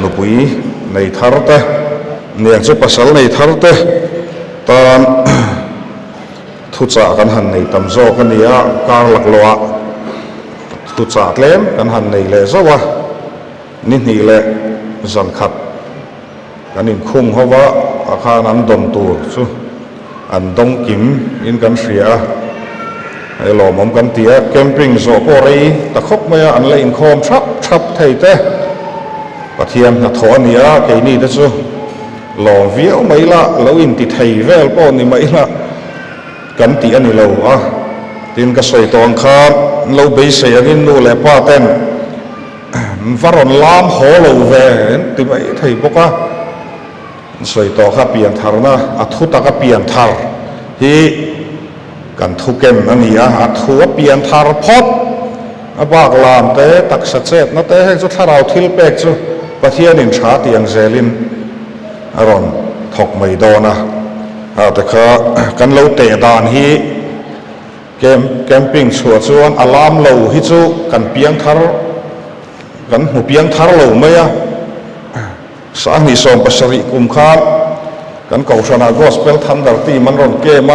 นุปุยในทาร์เตเนี่ยจะปัสสาวะในทาร์เตตอนทุจากันหันในตำโซกันเนี่ยการหลักลัวทุจาเล่มกันหันในเลยซะวะนี่แหละสันขัดกันนินคุ้งเขาว่าอาคารนั้นดมตัวซุอันดงกิมอินกันเสียไอ้หล่อมอมกันเตียแคมปิ้งโซโปรีตะคบมาอันเลยอินโคมชับไทยเต้ปะเทียมนักถอนเนี่ยไอ้นี่นะซุหล่อเวียวไม่ละเราอินติไทยเวลป้อนนี่ไม่ละกันตีอันนี้เราตินกระสวยตองคาเราไปเสียกินนู่นแหละป้าเต้นฝรั่งล้ามหัวเราแหวนติไม่ไทยบอกว่าสวยต่อข้าเปลี่ยนทาร์นะทุตก็เปลี่ยนทาร์ที่กันทุกเกมอันนี้ทุกเปลี่ยนทาร์พอดบากลามเตะตักสัจเจตนะเตะให้จุดถ้าเราทิลเป็กจุประเทศนินชาติยังเซลินอารอนถกไม่โดนแต่ก็กันเราเตะดานฮีแคมปิ้งชัวร์ชวนอารามเราฮิจูกันเปียงทาร์กันหูเปียงทาร์เราไม่สามีส่งปัสสริกุมขานกันเก่าชนะกอสเปลทันดัรตีมันรอนเกม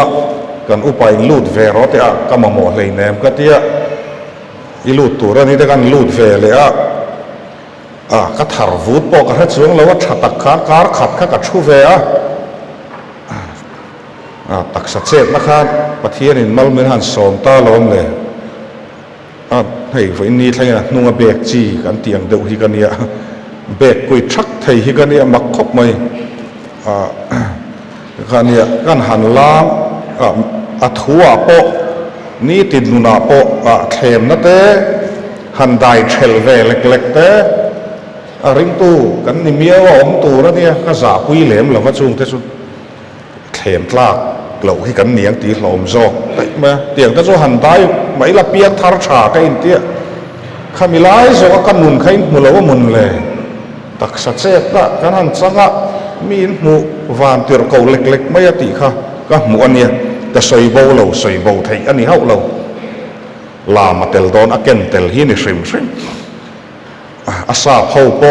กันอุปายลูดเวรอเตะก็มาหมดเลยเนมก็เตียอีลูดตัวนี้แต่กันลูดเวเลยก็ถารวูดปอกกันให้ช่วงแล้วว่าฉัดตักขาการขัดข้ากับชูเวตักสัจเจตนะครับประเทศนี้มัลมินหันส่งตาล้อมเลยให้ไฟนี้ทั้งนั้นนุ่งเบกจีกันเตียงเดือดที่กันเนี่ยเบกกุยชักไทยที่กันเนี่ยมักคบไม่กันเนี่ยกันหันล้ามทัวโปนี่ติดนุนาโปเข็มนั่นเต้หันได้เชลเวเล็กๆเต้ริงตู้กันนี่มีว่าอมตู้แล้วเนี่ยก็สาปุยเหลมหรือว่าจุงเต้สุดเข็มลากเหล่าที่กันเนียงตีหลอมโซ่ได้ไหมเตียงก็จะหันได้ไม่ละเปียกทาร์ชาก็อินเตียข้ามีหลายส่วนกันหนุนใครมุลว่ามุนเลยตักสัจเจตละกันหันสังะมีหมู่วานตีรเกาเล็กๆไม่ติค่ะก็หมู่อันเนี้ยแต่สวยโบเราสวยโบไทยอันนี้เขาเราลามาเตลโดนอักเกนเตลฮีนี่ซิมอาซาเขาโป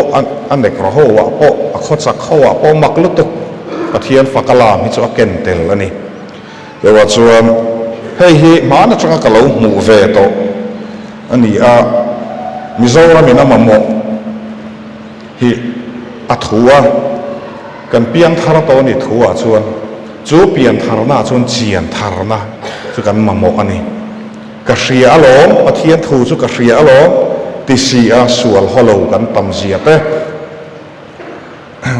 อันเด็กเราเขาว่าโปขดสักเขาว่าโปมักลุตุปะเทียนฟักลามิจะอักเกนเตลอันนี้เดี๋ยวว่าส่วนเฮ้ยมาหน้าจังก็เราหมู่เวโตอันนี้มิโซรามินามาโมฮิทัวกันเปียงทาร์โตนี่ทัวส่วนจูเปียนทาร์นาส่วนเจียนทาร์นาส่วนกันมาโมอันนี้กษรีอารมณ์ปะเทียนทูส่วนกษรีอารมณ์ติสีสวลฮัลโหลกันตั้มเสียเต้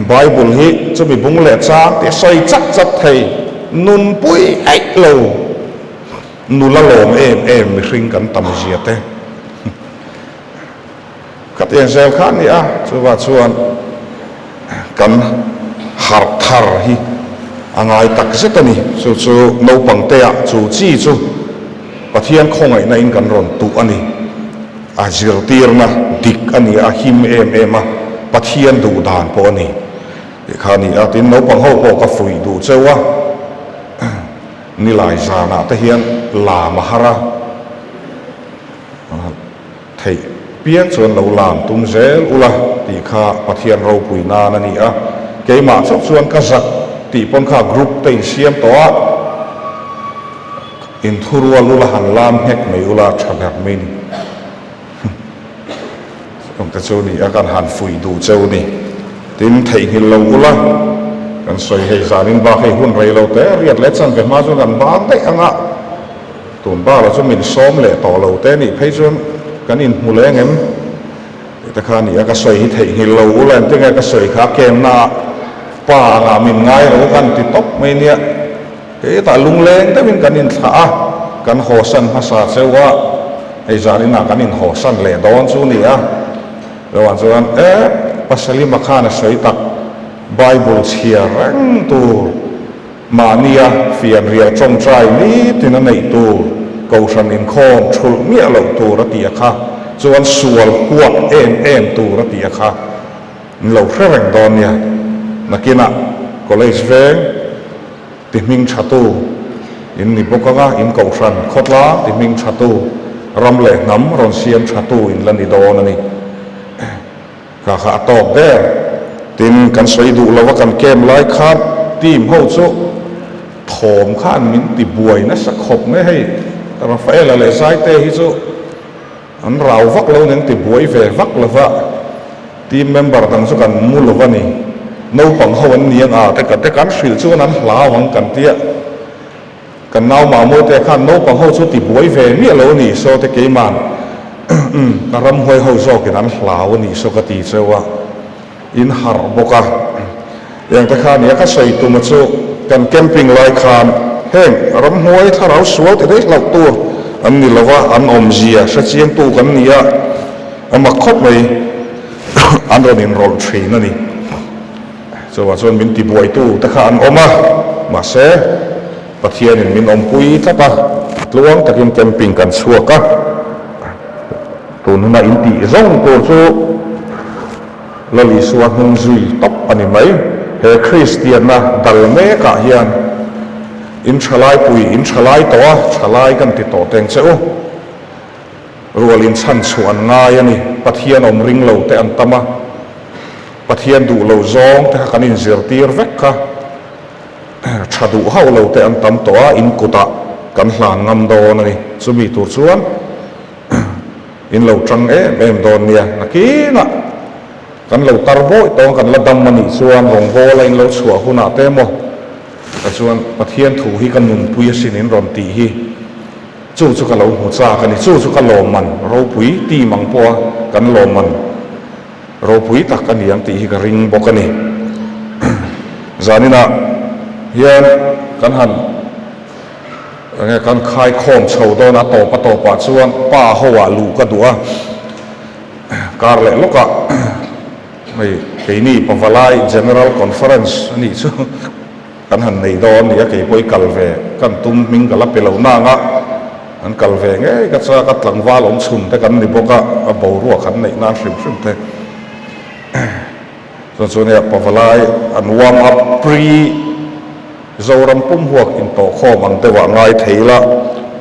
ไบเบิลฮิจะมีบุ้งเล็ดจ้าแต่ใส่จัดไทยนุนปุ้ยไอ้โลนุละโลมเอ็มมีริงกันตั้มเสียเต้กัดเองเซลขันนี่ส่วนส่วนกันฮาร์ทาร์ฮิอังไงตักเสตนี่จู่ๆนูปังเตะจู่จี้จู่ปะเทียนคงไอ้ในอินกันรอนตุอันนี้จิรตีร์นะดิกอันนี้หิมเอ็มปะเทียนดูดานพอนี่ข้านี่ตินนูปังเขาพอกฟุยดูเจ้าวะนี่หลายจานะแต่เฮียนลามหาระเทเปียกส่วนเราลามตุ้มเซลอุละตีข้าปะเทียนเราปุยนานั่นนี่เกี่ยมาสักส่วนกษัตริย์ตีปนข้ากรุ๊ปเตยเสียมตัวอินทุรัวลุละหันลามเฮกไม่อุละฉบับมินองค์เจ้านี่อาการหันฟุยดูเจ้านี่ตินไทยหินเราอุละกันสวยให้สารินบ้าให้หุ่นไรเราแต่เรียดเล็ดสันเป็นมาจนกันบ้านได้อ่ะตุนบ้าเราจะมีซ้อมเละต่อเราแต่นี่ให้จนกันอินมูเลงเอ็มแต่ข้านี่อาการสวยให้ไทยหินเราอุละที่ไงก็สวยขาเกมนาป่างามินง่ายเรากันติดตบไม่เนี่ยแต่ลุงเลงแต่เป็นกันอินท่ากันหัวสันภาษาเจ้าว่าไอ้จารินากันอินหัวสันเละดอนซูนี่ระหว่างส่วนภาษาลิมาคานสวยตักไบเบิลเชียรังตัวมาเนียเฟียนเรียจงใจนี้ที่นั่นในตัวกูชันอินคอนชุลเมียเหล่าตัวระเตียค่ะส่วนส่วนหัวเอ็มตัวระเตียค่ะเหล่าเรื่องดอนเนี่ยนักกินก็เลยสเวงติมิงชัตูอินนิบกะอินกูชันขดละติมิงชัตูรำเล่น้ำรอนเซียมชัตูอินลันดิโดนั่นนี่ khá tọc đe tin kan soi du lova kan kem lai khan team ho chu thom khan min ti buai na sak khop me hei Rafael le sai te hi chu an rau vak lo neng ti buai ve vak lova team member dang chu kan mu lova ni no pang ho an niang a te kan hril chu an hla wang kan tia kan nau ma mo te khan no pang ho chu ti buai ve mi lo ni so te ke man ram hoi ho zo kin an hlau ni so ka ti chewa in har boka yang ta khan ya ka sei tu ma chu kan camping lai khan heng ram hoi tharau sual te dei lau tu an ni lawa an om zia sa chiang tu kan nia ama khop mai an ron in rol thei na ni so wa chon min ti buai tu ta khan oma ma se pathian in min om pui thapa tluang takin camping kan chuaka tu na in ti zong ko chu lali suan hung zui top ani mai he Christian na dal me ka hian in thalai pui in thalai to thalai kan ti to teng cheu rualin chan chuan ngai ani pathian om ring lo te an tama pathian du lo zong te kan in zir tir vek kha thadu hau lo te an tam to in kuta kan hlan ngam don ani chumi tur chuan in lo trăng em don nia nakina kan lo tarbo tong kan ladam mani chuan rong bo lain lo chua huna te mo ka chuan pathian thu hi kan nun pui sin in ron ti hi chu ka lo hu cha kan ni chu ka lo man ro pui ti mang po kan lo man ro pui tak kan yang ti hi ka ring bo kan ni zanina hian kan han kan khai khom chho do na to pa chuan pa hoa lu ka dua kar le loka mai keini pavalai general conference ani chu kan han nei don ya ke poi kalve kan tum ming kala pelo na nga an kalve nge ka cha ka tlang wal om chun te kan ni boka a bo ru khan nei na hrim te so chuan ya pavalai an warm up pre zoram pum huak in to khom ang te wa ngai theila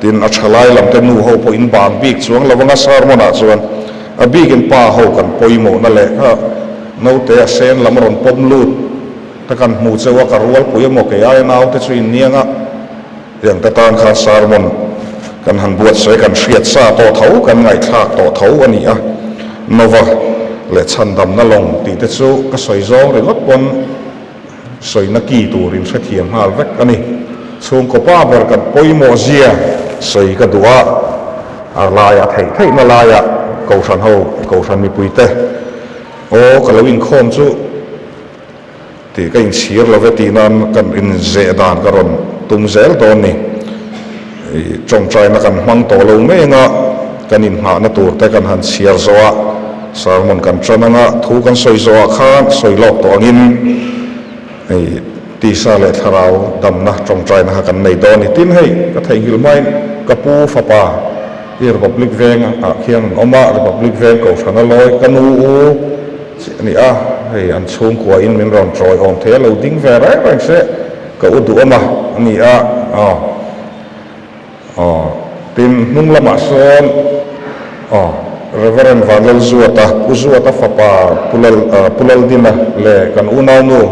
tin a thalai lam te nu ho po in bang bik chuang lawanga sar mona chuan a bik in pa ho kan poimo na le ha no te a sen lam ron pom lut ta kan mu chewa ka rual pui mo ke ai nau te chu in nianga yang ta tan kha sar mon kan han buat sei kan hriat sa to thau kan ngai thak to thau ani a nova le chan dam na long ti te chu ka soi zong re lot pon soi na ki turin sa thiam hal vek ani chung ko pa ber kan poimo zia soi ka duwa a laya thei na laya ko san mi puite o ka lo in khom chu ti ka in sir lo ve ti nan kan in ze dan ka ron tum zel don ni chong trai na kan mang to lo me nga kan in ha na tur te kan han siar zoa sarmon kan chananga thu kan soi zoa khan soi lok to angin ti sa le tharau dam na trong trai na kan nei don ni tin hei ka thei hil mai ka pu fa pa i republic veng a khian oma republic veng ko thana loi kanu u ni a hei an chung kwa in min ron troi on the lo ding ve rai se ka u du ama ni a tin nung lama son reverend vanel zuata fa pa pulal dina le kan unau nu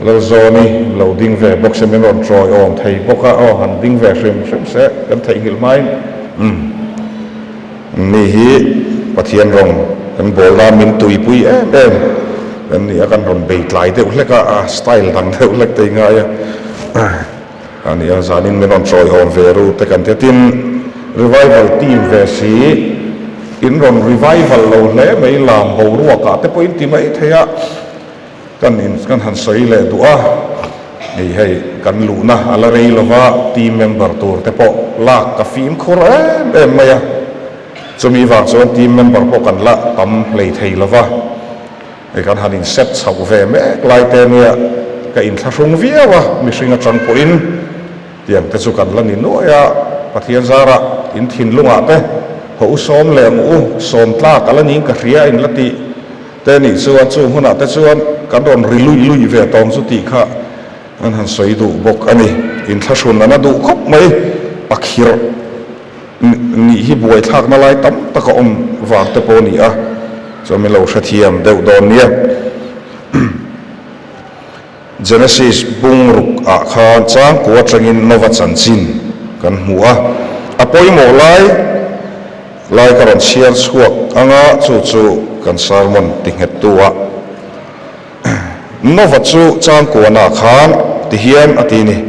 lo zoni lo ding ve box men ron troi on thei boka han ding ve hrim se kan thei hil mai ni hi pathian rong kan bol ra min tui pui em kan ni akan ron be tlai te uleka style dang te ulek te nga ya ani a zanin men ron troi on ve ru te kan te tin revival team ve si in ron revival lo le mai lam bo ru ka te point ti mai theya kan han soi le du'a hei kan lu na ala rei lova team member tur te po la ka fim khor em maya chumi wa chuan team member po kan la tam lei thei lova e kan han in set chau ve me lai te nia ka in thlung viawa mi hringa tang po in tiang te chu kan la ni no ya pathian zara in thin lunga te ho som le mu som tla kala ning ka ria in lati te ni chuan chu huna te chuan kan ron rilui ve tong chu ti kha an han soi du bok ani in thashun ana du khop mai pakhir ni hi buai thak na lai tam taka om wang te po ni a cho mi lo tha thiam deuh dawn nia Genesis bung ruk a khan chang ko atangin nova chanchin kan hmua a poimo lai karon chiar chuak anga chu kan sermon tinghet tua nova chu chang ko na khan ti hian atini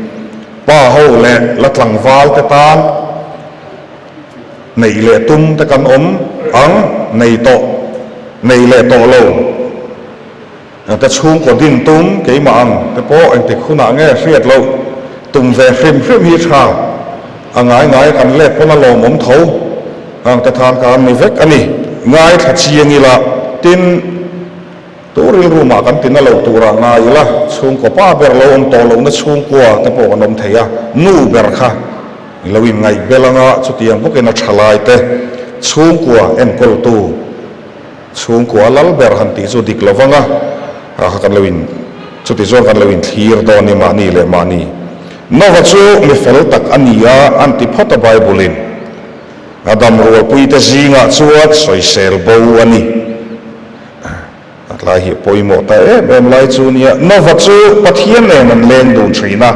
pa ho le latlang wal te tan nei le tum te kan ang nei le to lo ta chung ko din tum ke ma ang te po ang te khuna nge hriat lo tum ve hrim hi tha angai kan le pona lo mom tho ang ta than kan mi vek ani ngai tha chiang ila tin turil ruma kan tin lo tura na ila chung ko pa ber lo on to lo na chung ko te po kan om theya nu ber kha loin ngai belanga chutiang buken a thalai te chung ko en kol tu chung ko lal ber han ti chu dik lovanga a kan loin chuti zo kan loin thir do ni mani le mani nova chu mi fel tak ania anti phota biblein adam ro puite zinga chuat soisel bo ani atla hi poimo ta em lai chu nia nova chu pathian nen an leng dun thina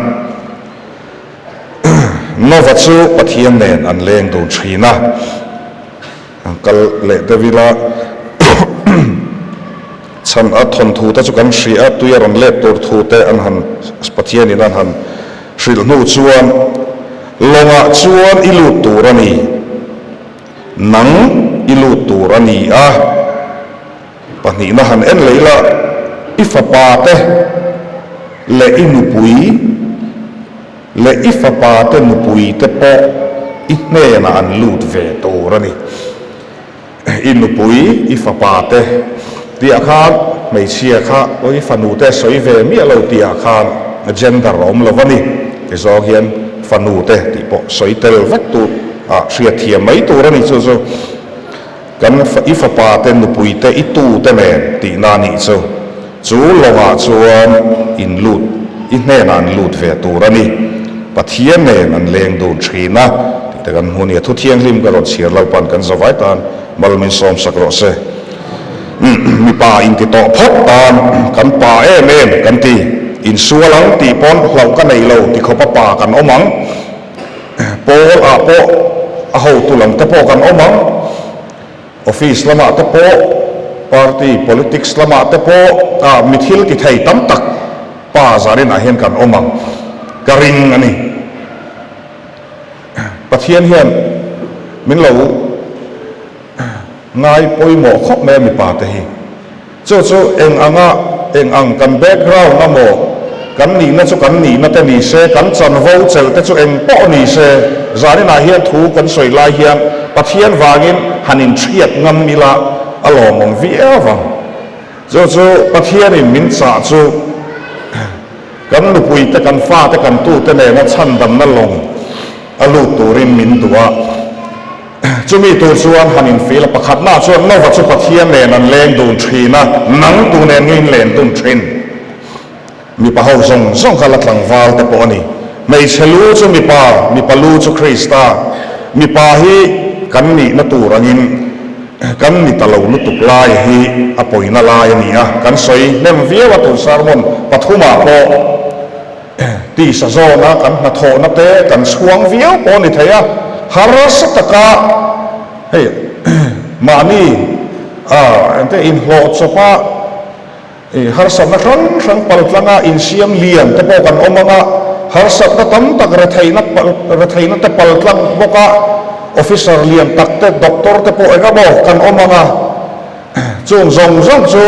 nova chu pathian nen an leng dun thina kal le devila chan a thon thu ta chu kan hri a tuya ron le tur thu te an han pathian in an han hril nu chuan longa chuan ilu turani nang ilu turani a pani na han en leila ifapa te le inupui le ifapa te nupui te po ihne na an lut ve turani inupui ifapa te ti akhan mei chia kha oi fanu te soi ve mi lo ti akhan gender rom lovani ke zo hian fanu te ti po soi tel vek tu a hria thiam mai turani chu kan ifapa te nupui te itu te men ti na ni chu longa chuan in lut ihne na an lut ve turani pathian nen an leng dun thina te kan hmunia thu thiang hlim ka ron chiar lo pan kan zawai tan malmin som sakro se mi pa in ti to phot tan kan pa em kan ti in sualang ti pon hlau ka nei lo ti khopa pa kan omang pol a po a ho tulang te po kan omang office lama te po party politics lama te po a mithil ti thei tam tak pa zarin a hen kan omang karing ani pathian hian min lo ngai poimo khop me mi pa te hi chu eng ang kan background na mo kan ni na chu kan ni na te ni se kan chan vo chel te chu eng po ni se zari na hian thu kan soi lai hian pathian wangin hanin thiat ngam mila alom ong vi awang chu pathian in min cha chu kan lupui te kan fa te kan tu te ne na chan dam na long alu turin min tua chumi tu chuan hanin fil pakhat na chuan nova chu pathian nen an leng dun thina nang tu nen ngin len dun thin mi pa ho zong khala tlang wal te po ani mei chelu chu mi pa lu chu Krista mi pa hi kan ni na tur angin kan ni talo nu tuk lai hi apoina lai ani a kan soi nem viawa tu sarmon pathuma po ti sa zo na kan na tho na te kan chuang viau po ni theya harasataka hey mani ante in ho chopa harsat na rang paltlanga in siam liam te po kan omanga harsat na tam tak rathaina te paltlang boka officer liam tak te doctor te po engamo kan omanga chung zong chu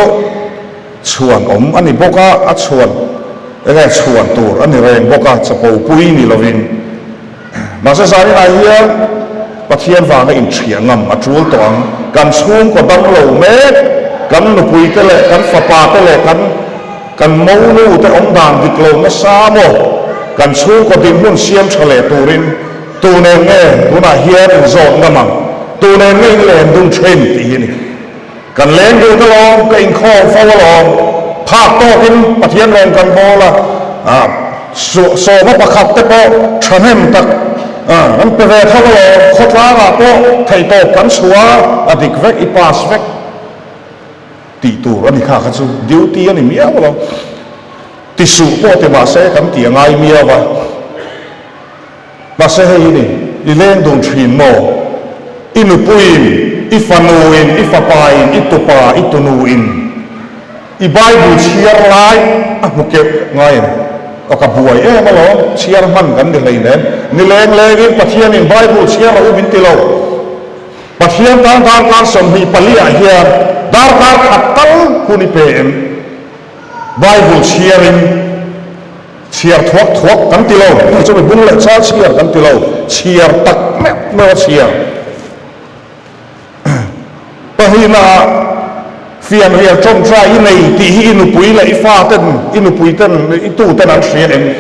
chuan ani boka a chuan engai chuan tur ani reng boka chapo pui ni lovin masa sari na hian pathian wanga in thiangam atul tawng kan chung ko dang lo me kan nupui te le kan fapa te le kan mau nu te ong dang dik lo na sa mo kan chung ko din mun siam thale turin tu ne nge tu na hian in zon ngamang tu ne nge len dung chen ti ni kan len du te lo ka in kho fa lo pha to kin pathian rong kan bola so ma pakhat te po thanem tak an pe ve thaw lo khotla ga po thei to kan chua adik vek ipas vek ti tu ani kha kha chu duty ani mia lo ti su po te ma se kan ti ngai mia wa ma se hei ni i leng dong thin mo inu puin i fanuin i fapain i tupa i tunuin i Bible chiar lai a muke ngai o ka buai e ma lo chiar man kan ni lei nen ni leng in pathian in Bible chiar u bin ti lo pathian tan som hi palia hian dar khatal huni pe em Bible chiar thuak kan ti lo chu be bung le cha chiar kan ti lo chiar tak me no chiar pahina phiền ria trong trai này thì inu pui lại pha tên inu pui tên itu tên ăn xịn em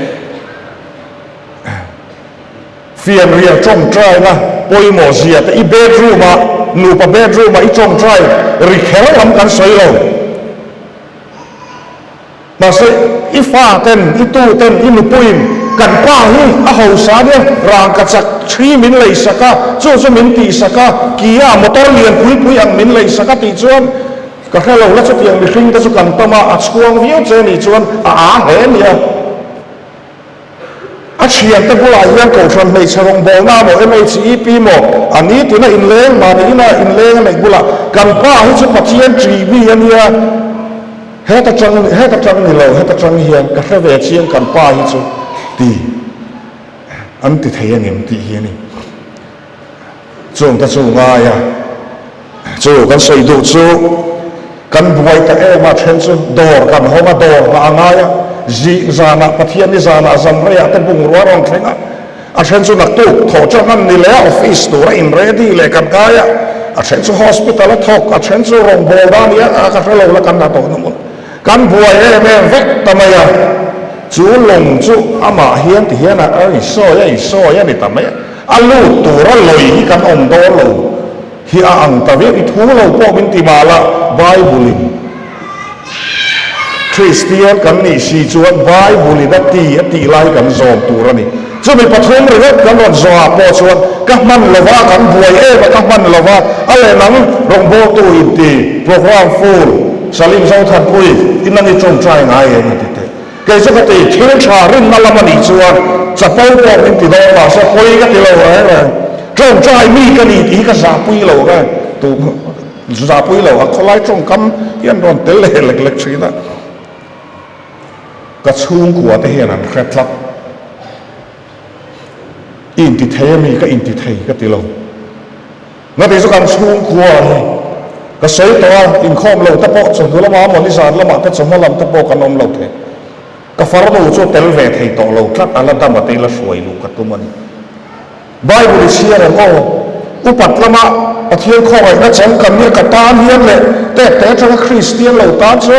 phiền ria trong trai na poi mo zia te i bedroom ma nu pa bedroom ma i trong trai ri khel lam kan soi lo mà sẽ i pha tên itu tên inu pui kan pa hi a ho sa dia rang ka chak 3 min lei saka chu min ti saka kia motor lian pui ang min lei saka ti chuan ka khelo la chu tiang mi hring ta chu kan tama a chuang viu che ni chuan a he nia a chian ta bula hian ko thon mei charong bol na mo MHEP mo ani tina in leng ma ni na in leng nei bula kan pa hi chu pathian tri bi ania he ta chang ni lo he ta chang hian ka khave chiang kan pa hi chu ti an ti thei angem ti hi ni chung ta chu nga ya chu kan sei du chu kan buai ta e ma chen chu dor kan homa dor ma angaya ji zana pathian ni zana zam re ate bung ro rong thenga a chen chu nak tu tho changan ni le office tu ra in ready le kan kaya a chen chu hospital thok a chen chu rong bol da ni a ka relo la kan na to no kan buai e me vek tamaya chu long chu ama hian ti hian a i so ya ni tamaya alu tu ra loi hi kan om do lo hi a ang ta ve i thu lo po min ti mala Bible Christian kan ni si chuan Bible da ti lai kan zom tu ra ni chu mi pathum re kan ron zwa po chuan ka man lova kan buai e ka man lova ale nang rong bo tu in ti program full salim zau that pui inani chom trai ngai e ni te ke chu ka ti thil tha rin na lamani chuan chapau po min ti do ma sa poi ka ti lo e trong trai mi ka ni ti ka sa pui lo ka tu za pui lo a kholai trong kam hian ron tel le lek thina ka chung khuwa te hian an khatlak in ti thei mi ka in ti thei ka ti lo na te chu kan chung khuwa ka sei to in khom lo ta po chung lo ma mo ni zan lama te chom lam ta po kan om lo the ka far do chu tel ve thei to lo tlat ala da ma te la suai lu ka tu mani Bible share ko upat lama pathian kho ai na chang kam ni ka tan hian le te tang Christian lo ta chu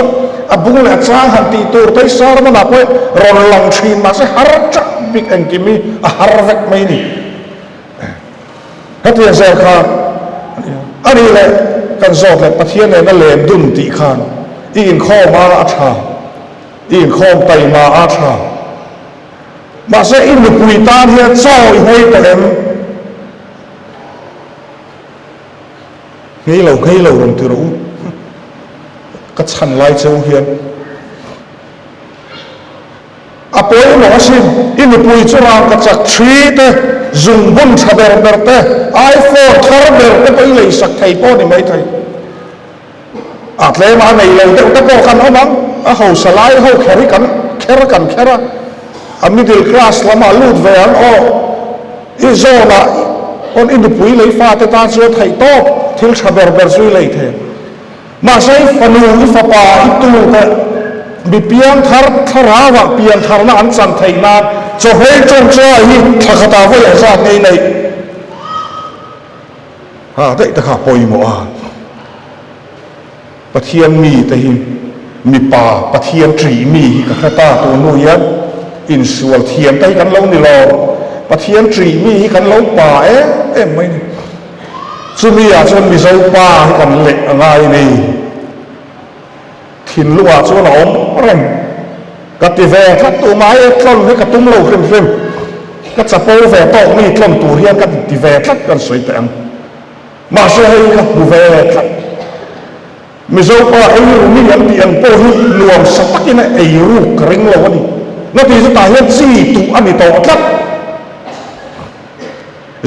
abung le chang han ti tur te sar ma na ko ron lang thin ma se har cha big and kimi a har vek mai ni hatian zer kha ani le kan zot le pathian ne na lem dum ti khan in kho ma a tha in khom tai ma a tha mà sẽ in được quỳ ta hiện soi hôi ta em ngay lâu đồng từ đủ cái chăn lai châu hiền à bố nó xin in được quỳ cho làm cái chặt trí te dùng bún chả bèo te iPhone thar bèo te bây lấy sắc thầy bố thì mấy thầy à thế mà này lâu te te bố khăn ông à hậu salai hậu khera a middle class lama lut ve an o i zona on in the pui lei fa te ta chu thai to thil thaber ber zui lei the ma sai fanu i fa pa i tu te bi pian thara wa pian thar na an chan thai na cho hei chong cha hi thakata ve ya sa nei nei ha dei ta kha poi mo a pathian mi te hi mi pa pathian tri mi ka khata tu nu ya in sual thiam tai kan lo ni lo pathian tri mi kan lo pa em mai ni chu mi a chon mi zo pa kan le angai ni thin lua chu na om rem ka ti ve khat tu mai tlon ni ka tum lo khrim ka chapo ve to mi tlon tu hian ka ti ve khat kan soi te am ma se hei ka bu ve khat mi zo pa ai mi yan ti an po hi nuam satakina ai ru kring lo ani na ti zo ta hian chi tu ani to tlat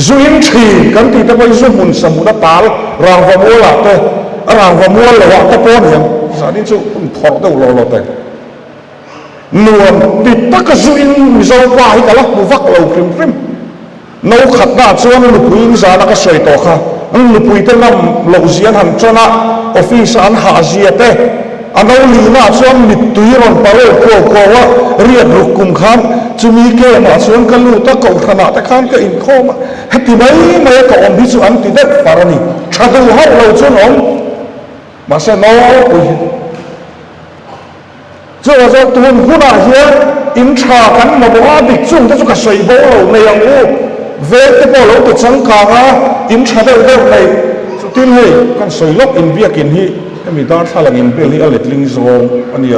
zuin thi kan ti ta bai zo mun samuna tal rang va mo la te rang va mo lo wa ta po ni sa ni chu thor do lo te nuam ti ta ka zuin mi zo pa hi ka la bu vak lo krim no khat na chuan lu puin za na ka soi to kha ang lu pui te nam lo zian han chona office an ha zia te ano li na chuan mi tuiron paro ko wa riat rukum khan chumi ke ma chuan ka lu ta ko khana ta khan ka in kho ma hati mai ka om bi chu an ti de parani thadu ha lo chuan om ma se no pui cho cho tuan huna hian in tha kan ma bo a dik chung ta chu ka soi bo lo nei ang u về cái bộ lỗ tự sáng cả ha in chả đâu này tin hay con soi lốc in bia kiến hi em mình đang thà là in bia li ở lệch linh zong anh nhỉ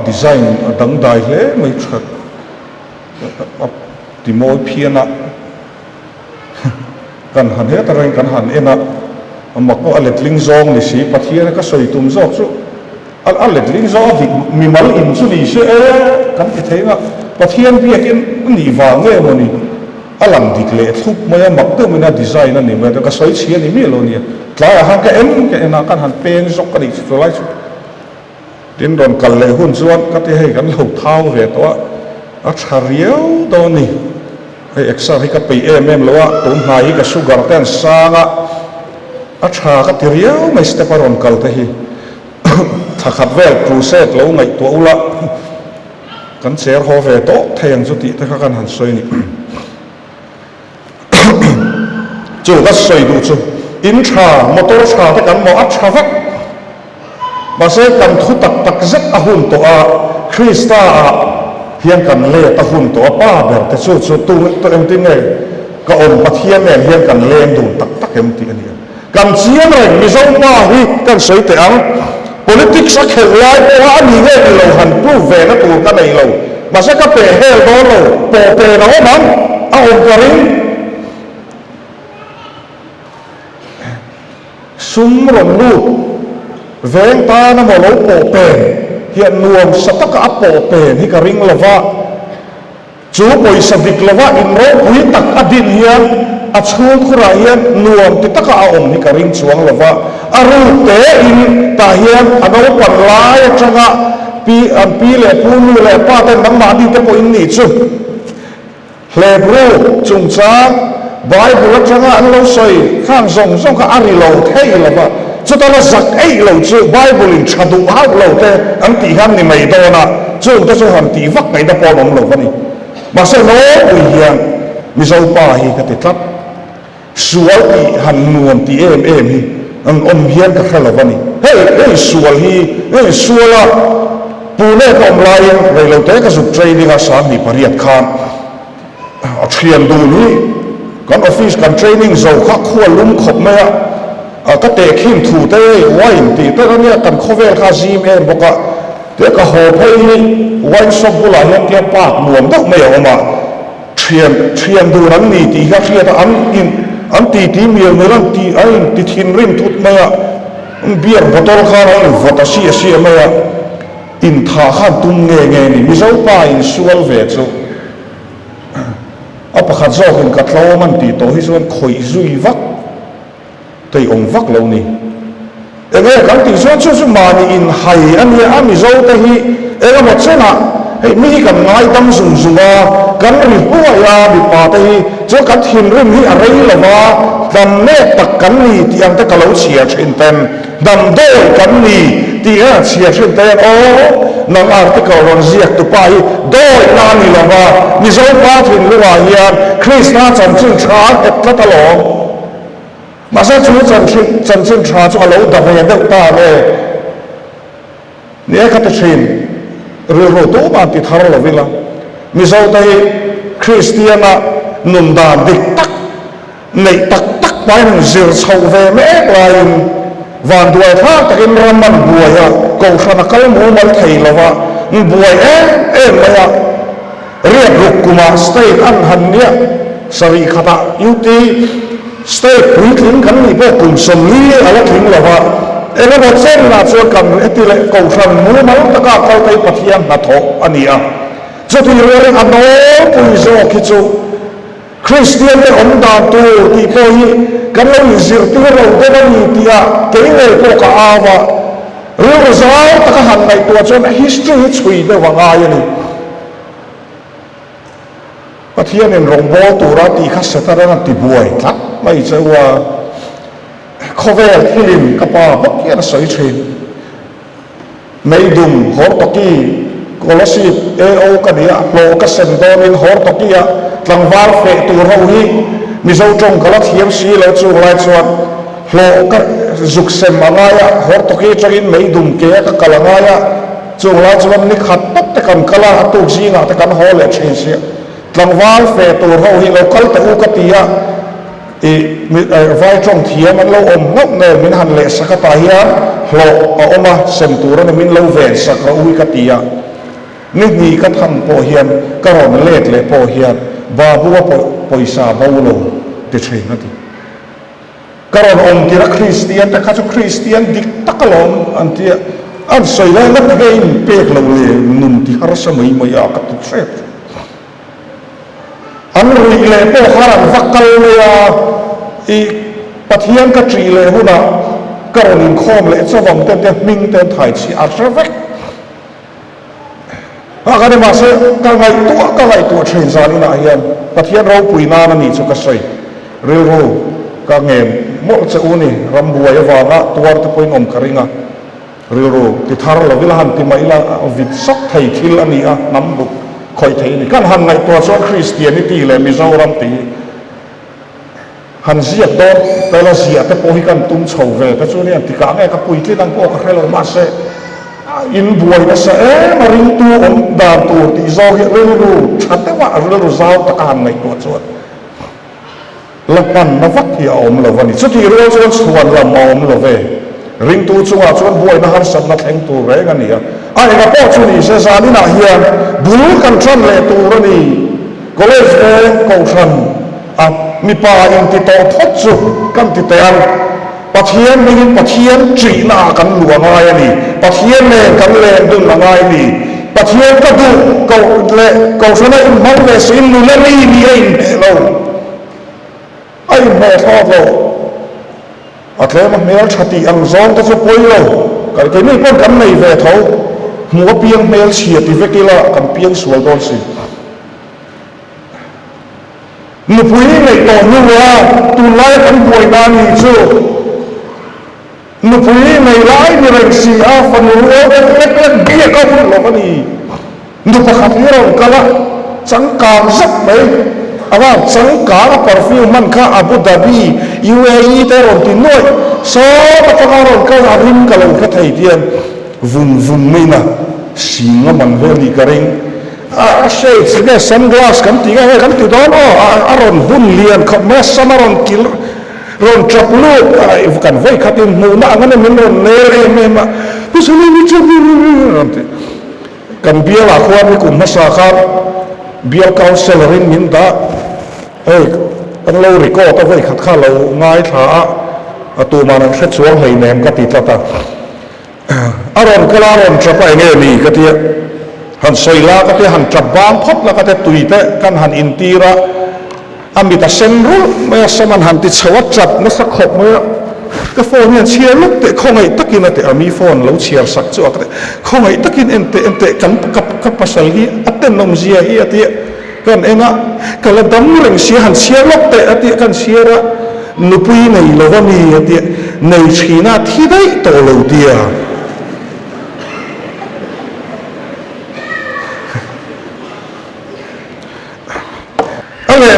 design đằng đại thế mấy chặt thì mỗi phiên á cần hẳn hết rồi cần hẳn em á mặc có ở lệch linh zong thì sĩ bắt thiên cái soi tùm giọt chứ ở lệch linh zong thì mình mới in chút đi chứ cần cái thế mà bắt thiên bia kiến nỉ vàng nghe mà nỉ alam dikle thup maya makte mina design ani ma ka soi chi ani mi lo ni tla ha ka em ke na kan han pen zok ka ni so lai chu tin don kal le hun chuan ka te hei kan lo thau ve to a thariau do ni hei extra hi ka pe em lo wa tum hai ka sugar ten sanga a tha ka ti riau mai step aron kal te hi thakhat vel crusade lo ngai to ula kan cher ho ve to theng chu ti ta kan han soi ni chú cái soi đủ chú in trà motor trà thì cần một áp trà vắt mà sẽ cần thu tắc rất ahun to a Krista hiện cần lệ ta hun to pa bèr te chú tu em tin này cái ổn bắt hiện này hiện cần lệ đủ tắc em tin này cần chiếm này mi giống pa hi cần soi te ang politics sắc hệ lại qua anh nghe lâu hẳn tu về nó tu cái này lâu mà sẽ có bể heo đó lâu bể bể nó mắm ổn cái sum ron lu veng ta na mo lo po pen hian nuam sataka a po pen hi ka ring lova chu poi sadik lova in ro pui tak adin hian a chhung khura hian nuam ti taka a om hi ka ring chuang lova aru te in ta hian ano pan lai atanga pi le punu le pa te nang ma di te po in ni chu hle bro chung chang Bible changa an lo soi khang zong ka ari lo thei lo ba chu ta la zak ei lo chu Bible in chadu ha lo te an ti han ni mai do na chu ta chu han ti vak ngai da po nom lo ba ni ma se no ui hian mi zo pa hi ka ti tlat sual ti han nuam ti em hi an om hian ka khalo ba ni hey sual hi suala pu ne kom lai rei lo te ka su training a sa ni pariat khan a thian du ni kan office kan training zo kha khua lum khop me a ka te khim thu te wine ti te ania kan khovel kha zim em boka te ka ho phei ni wine shop bula hian tia pak nuam dak me oma thian du ran ni ti kha thia ta an ti miel ne ran ti ai ti thin rim thut me a beer bottle kha ran vota si me a in tha khan tum nge ni mi zo pa in sual ve chu a pakhat zo hin ka tlo man ti to hi chuan khoi zui vak tei ong vak lo ni enge kan ti chuan chu ma ni in hai ani a mi zo te hi ega mo chena hei mi kan ngai tam zum zuwa kan ri huwa ya bi pa te hi chu kan thin rim hi a rei lova dam ne tak kan ni ti ang te ka lo chia thin ten dam do kan ni ti a chia thin ten o nang article ron ziak tu pa hi doi na ni lova mi zo pa thin luwa hian Krishna chan chin tha et la ta lo ma sa chu chan chin tha chu lo da ve da ta le ne ka ta thin ro to ba ti thar lo vila mi zo ta hi Christiana nun da dik tak nei tak pai nang zir chho ve me lain van duai tha takin raman buaya ko khana kal mu mal thei lova buai em ya riat rukuma state an hania sari khata yuti state puitlin kan ni pe kum som li ala thing lova ela mo chen na chu kan etile ko thang mu mal taka kal kai pathian na tho ania chu ti re ano pui zo ki chu Christian le om da tu ti po hi kan lo zir ti lo de ba ni tia ke nge ko ka awa ru zao taka han nai tu chuan history chui de wanga yani pathian en rong bo tu ra ti kha satara na ti buai tlat mai chawa khovel hilim kapa bok ya soi thin mai dum hor toki kolosi eo kania lo ka sen domin hor toki ya tlangwal fe tu ro hi mi zo tong kala thiam si lo chu lai chuan lo ka zuk sem anga ya hor toki changin mai dum ke ka kalanga ya chu lai chuan ni khat tak te kan kala tu zinga te kan hol le chen sia tlangwal fe tu ro hi lo kal ta u ka tia vai trong thiam an lo om ngok ne min han le sakata hian hlo a oma sem tur an min lo ven sakra ui ka tia ni ka tham po hian ka ron let le po hian ba bu poisa baulo te thei na ti ka ron om ti ra Christian ta kha chu Christian dik takalom an ti an soi la la ge in pek lo le nun ti har sa mai mai a ka tu thre an rui le po haran vakal le i pathian ka tri le huna karon in khom le chawam ten te ming ten thai chi a trevek ka de ma se ka ngai tu thin zani na hian pathian ro puina na ni chu ka sei ril ro ka ngem mo che uni ram buai awanga tuar te poin om karinga ril ro ti thar lo vil han ti mai la vit sok thai thil ani a nam bu khoi thei ni kan han ngai to so Christianity le Mizoram ti han zia to pela zia te pohi kan tum chho ve ka chu ni ti ka nge ka pui tlin ang ko ka khelo ma se in buai na sa ma ring tu om da tu ti zo hi ru chat te wa ru zao ta kan ngai to chu lapan na vak hi om lo vani chu ti ro chu chuan la om lo ve ring tu chunga chuan buai na har sat na thleng tu re ga ni a ai ga po chu ni se sa ni na hian bul kan tran le tu ro ni college ve ko tran a mi pa in ti to thot chu kan ti te an pathian ni pathian tri na kan luanga ya ni pathian ne kan le dun langa ni pathian ka du ko le ko sana in mau le sin lu le ni ai lo ai me thot lo atle ma mel thati ang zong ta chu poi lo kal ke ni pon kan nei ve tho mu piang mel chia ti ve kila kan piang sual don si nu pui nei to nu wa tu lai kan boi na ni chu nu pui nei lai ni reng si a fan ru o lek bia ka pu lo ni nu pa khat ni ron kala chang kam sak mai awa chang ka perfume man kha Abu Dhabi UAE te ron ti noi so pa ka ron ka rim ka lo kha thai tian vum mai na singa man ve ni ka ring a shade sige sunglass kan ti ga kan ti don a ron bun lian kha ma samaron kil ron traplu kan voi khatin mu na ngane min ron ne re me ma pusuli ni chu kan bia la khwa ni kum masa kha bia council ring min da ei kan lo record ta voi khat kha lo ngai tha a tu ma nan khet chuang hei nem ka ti ta aron kala ron trapa nge ni ka ti han soila ka te han trabang phop la ka te tuite kan han intira amita senru me saman han ti chawat chat na sak khop me ka phone yan chia luk te khongai takin ate ami phone lo chia sak chu ka khongai takin ente kan ka pasal hi aten nom zia hi ate kan enga kala dam reng si han chia luk te ate kan siara nupui nei lovani ate nei china thi dai to lo dia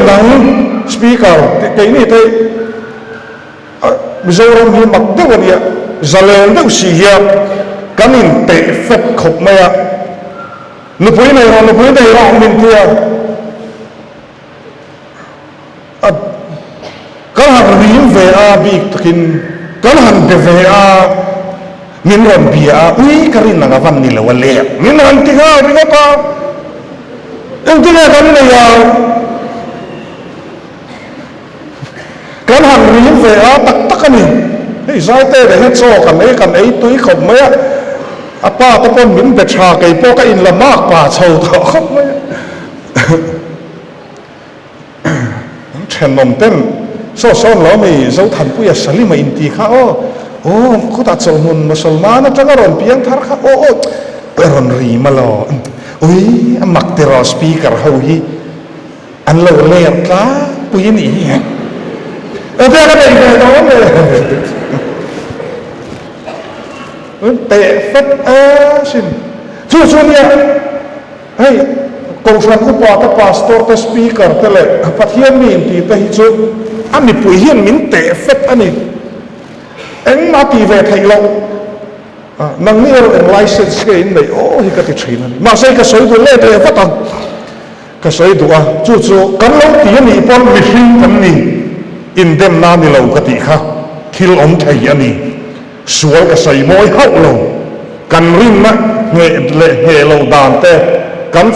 nang speaker cái này thấy Mizoram hi mặc đâu vậy ạ zalen đâu xì hiệp cái mình tệ phật khop mày ạ nụ bưởi này mình kia cái hàng riêng về bị takin cái hàng về mình làm bia ui cái này là văn nila wale mình làm tiếng Anh mình apa em tiếng Anh cái này ya kan han ri ve a tak tak ani เฮ้ยใจเต้เลยให้โจกันไอ้ตุ้ยขบไหมอะป้าตะปนมิ้นเบ็ดชาไก่พวกอินละมากป่าเช่าต่อขบไหมเชนนมเต้นซ้อนแล้วมีเจ้าทันผู้ยาสลิมาอินตีข้าโอ้เขาตัดโซนุนมุสลิมนะจังอรอนเพียงทาร์ข้าโอ้อรอนรีมาลออุ้ยมักเตอร์สปีกเกอร์เขาฮีอันเราเลี้ยงก้าปุยนี่เดี๋ยวก็ได้เลยน้องเลยเตะเฟตสินจู่ๆเนี่ยเฮ้ยกองชันผู้ปกครองพาสตอร์แต่สปีกเกอร์แต่เลยพัทยามีนที่แต่ฮิจูอันนี้ปุยเฮียนมินเตะเฟตอันนี้เอ็งมาตีเวทให้เรานังนี่เราเอ็งไลเซนส์กันเลยโอ้ยก็ติดชินนี่มาใส่กระสุนตัวเล่เดียวก็ต้องกระสุนตัวจู่ๆกันเราตีนี่ปนมิชิงกันนี่อินเดมนานี่เราก็ติค่ะคิลอมไทยอันนี้สวยกระใส่มวยเข้าเรากันริมนะเงยเละเฮเราดานแต่กัน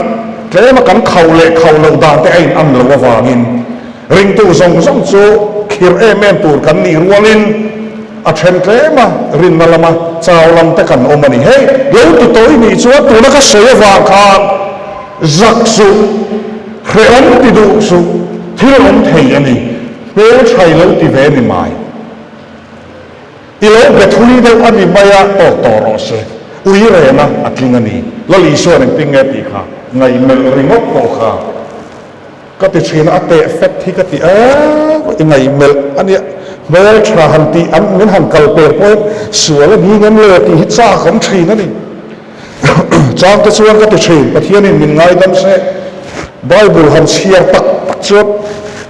แค่มากันเข่าเละเข่าเราดานแต่ไอ้อันเราว่างินริงตู้ส่งจู่คิลแม่ปูกันนี่รัวลินอาเชนเกมารินมาละมาเจ้าลำตะกันอมันนี่เฮ้ยเดี๋ยวตัวนี้ชัวตัวนักเสียว่าขาจักสุเครอนติดูสุที่เราเทียนี่เพื่อใช้เราติเวนิมายอีโลเบทุลีเดอันนี้ไม่ยากต่อรอเสอุยเรนะอักลิงอันนี้แล้วลิส่วนติงเงติค่ะในเมลริงอกโปค่ะก็ติดชินอัตเตเฟกที่ก็ติในเมลอันนี้เมื่อชาหันตีอันนั้นหันกัลเปอร์พอยสวยแล้วมีเงินเลยที่ฮิตซ่าของชีนั่นนี่จางจะชวนก็ติดชีประเทศนี้มีไงดันเซ่ไบเบิลหันเชียร์ตักจด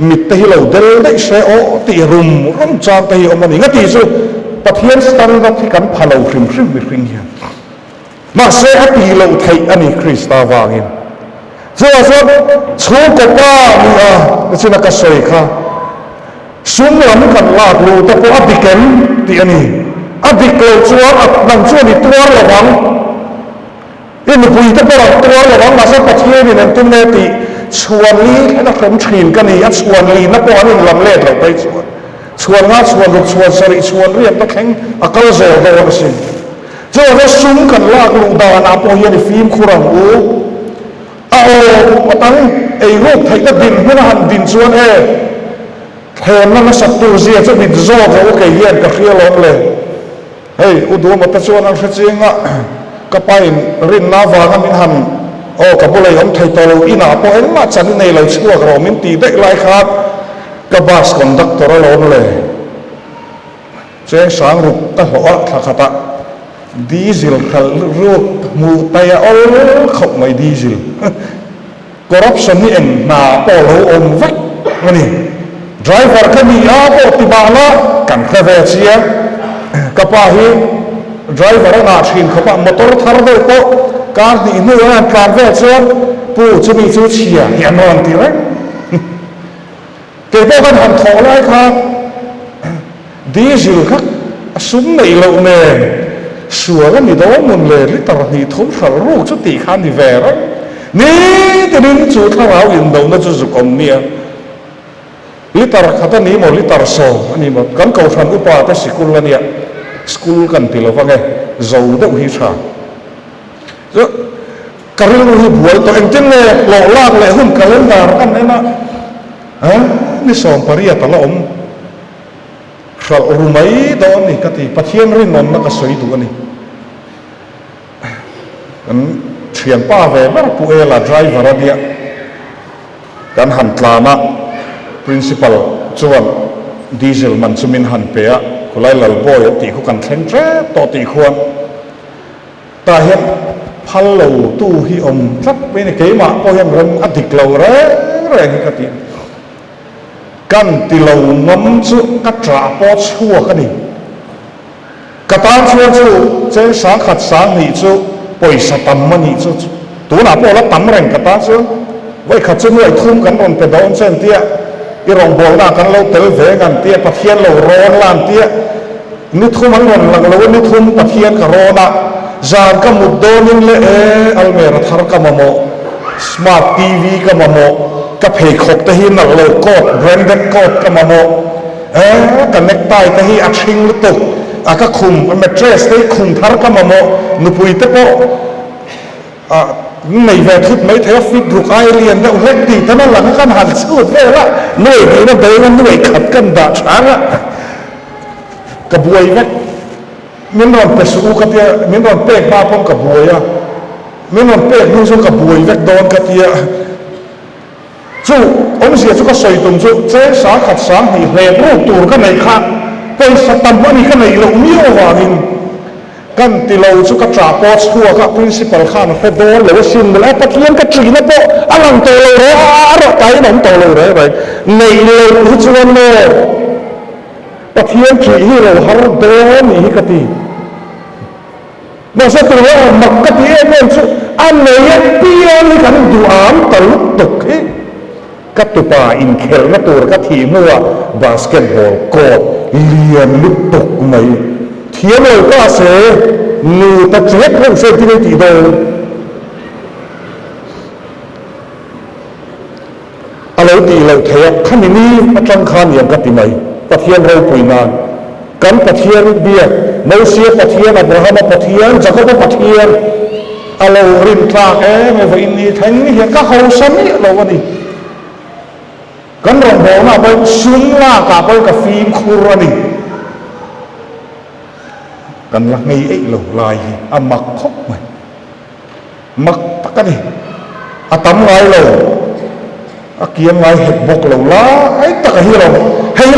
มิตรที่เราเดินได้เซ่โอตีรุมร่มจางตีอมันนี่ก็ตีสุประเทศสตันดับที่กันพาเราคริมวิริงเฮียมาเซ่ตีเราไทยอันนี้คริสตาวางินเจ้าสัตว์ชูกบ้ามีก็จะนักสวยค่ะซุ่มหลังกันลากลูแต่พออดีกันที่อันนี้อดีเกิดชัวร์นั่งชัวร์นี่ตัวระวังนี่มันพูดแต่พอตัวระวังมาสักประเทศนี่นั่นตุ้มเนติชวนนี้ให้นักผมฉีนกันนี่ชวนนี้นักบอลนี่ลำเล็ดเราไปชวนงาชวนรุกชวนสริชวนเรียนตะแข็งอักเลเซลโดนสิเจ้าเราซุ่มกันลากลูดานาโปเฮียนี่ฟิล์มคุรังอูเอามาตั้งไอ้รูปไทยก็ดินไม่น่าหันดินชวนแทนนั้นสัตว์ตัวเสียจะบิดโซ่เขาก็เยียนกับเขียวลงเลยเฮ้ยอุดมมาตะชวนอันเสียงอ่ะก็ไปรินน้าวากันมินหันโอ้กับบุเลยผมไทยตัวเราอินาพอเอ็นมาจันในเราชั่วเรามินตีได้หลายครับกับบาสคอนดักตัวเราลงเลยเจ้าสางรูปตะหัวขักตะดีเซลขัลรูปมูตายเอาขับไม่ดีเซลคอร์รัปชันนี่เองนาพอเราอมวัดมันนี่driver kami apa tibala kan khavecia kapahi driver na thin khapa motor thar de ko car ni nu an travecha pu chumi chu chia hianon ti re ke bo kan han tho lai kha diesel khak sum nei lo ne suwa ni do mun le li tar ni thum khal ru chu ti khan ni ve re ni te din chu tharau in do na chu kom nia litar kata ni mo litar so ani mo kan kau than upa ta sikul la nia school kan tilo wa nge zo de hi tha so karil hi buai to engten le lo lak le hun calendar kan ena ha ni som paria ta la om khal rumai do ni kati pathian rin non na ka soi tu ani kan thian pa ve bar pu ela driver adia kan han tlana principal chuan diesel man chumin han pe a khulai lal boy ti khu kan thleng tre to ti khuan ta hian phal lo tu hi om tlat pe ni keima po hian ram adik lo re hi ka ti kan ti lo ngam chu ka tra po chua ka ni ka tan chuan chu che sa khat sang ni chu poisa tam ma ni chu tu na po la tam reng ka ta chu vai khat chu noi thum kan on pe don chen tia i rong bol na kan lo tel ve kan tia pathian lo ron lan tia ni thum an ron lang lo ni thum pathian ka rona zan ka mudonin le almera thar ka mamo smart tv ka mamo ka phei khok te hin nak lo code branded code ka mamo กันเน็กไตแต่ที่อัดชิงลุตุก็คุมเมทรสได้คุมทาร์ก็มาโมนุปุยเตโปในเวทุดไม่เทฟิกรูกไอเรียนแล้วเล็กตีแต่นั่นหลังกันหันสู้เท่ละหน่วยนี้นั่นเดินหน่วยขัดกันด่าช้างอะกระบวยเวทมินรอนเปสู้กับเตียมินรอนเป๊กบ้าพงกระบวยอะมินรอนเป๊กนู่นสู้กระบวยเวทโดนกับเตียสู้องเสียสู้ก็ใส่ตุ่มสู้เจ๊สาขัดสามหีเหตุรูปตัวก็ในข้างเป็นสตัมวันนี้ก็ในเรามีโอวานินกันที่เราสุขจ่าปอดชัวกับ principal ข้ามเป็นโดนหรือว่าชิมแล้วปะเทียนก็จีนะโปอลังโตเลยอะไรใจหนุ่มโตเลยไปในเรารู้ชวนเลยปะเทียนจีที่เราหาโดนนี่ก็ดีเราสักตัวว่ามักกะดีเองสุอันไหนเปี้ยนี่กันดูอ่านตลุกตกเฮ้ก็ตัวป่าอินเคลก็ตัวก็ทีมัวบาสเกตบอลกอดเลียนลุกตกไหมเทียมเลยก็เสียนูตะเจ็บเรื่องเส้นที่ไม่ตีโดนอะไรตีเราเทียบขั้นนี้ประจังคานอย่างกันตีไหมปะเทียนเราปุยนานกันปะเทียนเบียดโมเสียปะเทียนอับราฮัมปะเทียนจะก็ปะเทียนอะไรริมทางไม่ว่าอินนี้ทั้งนี้ก็เขาสมิเราวันนี้กันรองบอกนะไปซึ้งล่ากับไปกับฟิล์มคูรานีกันละไงไอ้เหล่าลายอามักคบไหมมักตะกันนี่อาตำลายเราอาเกียงลายเห็ดบกเหล่าละไอ้ตะกันให้เร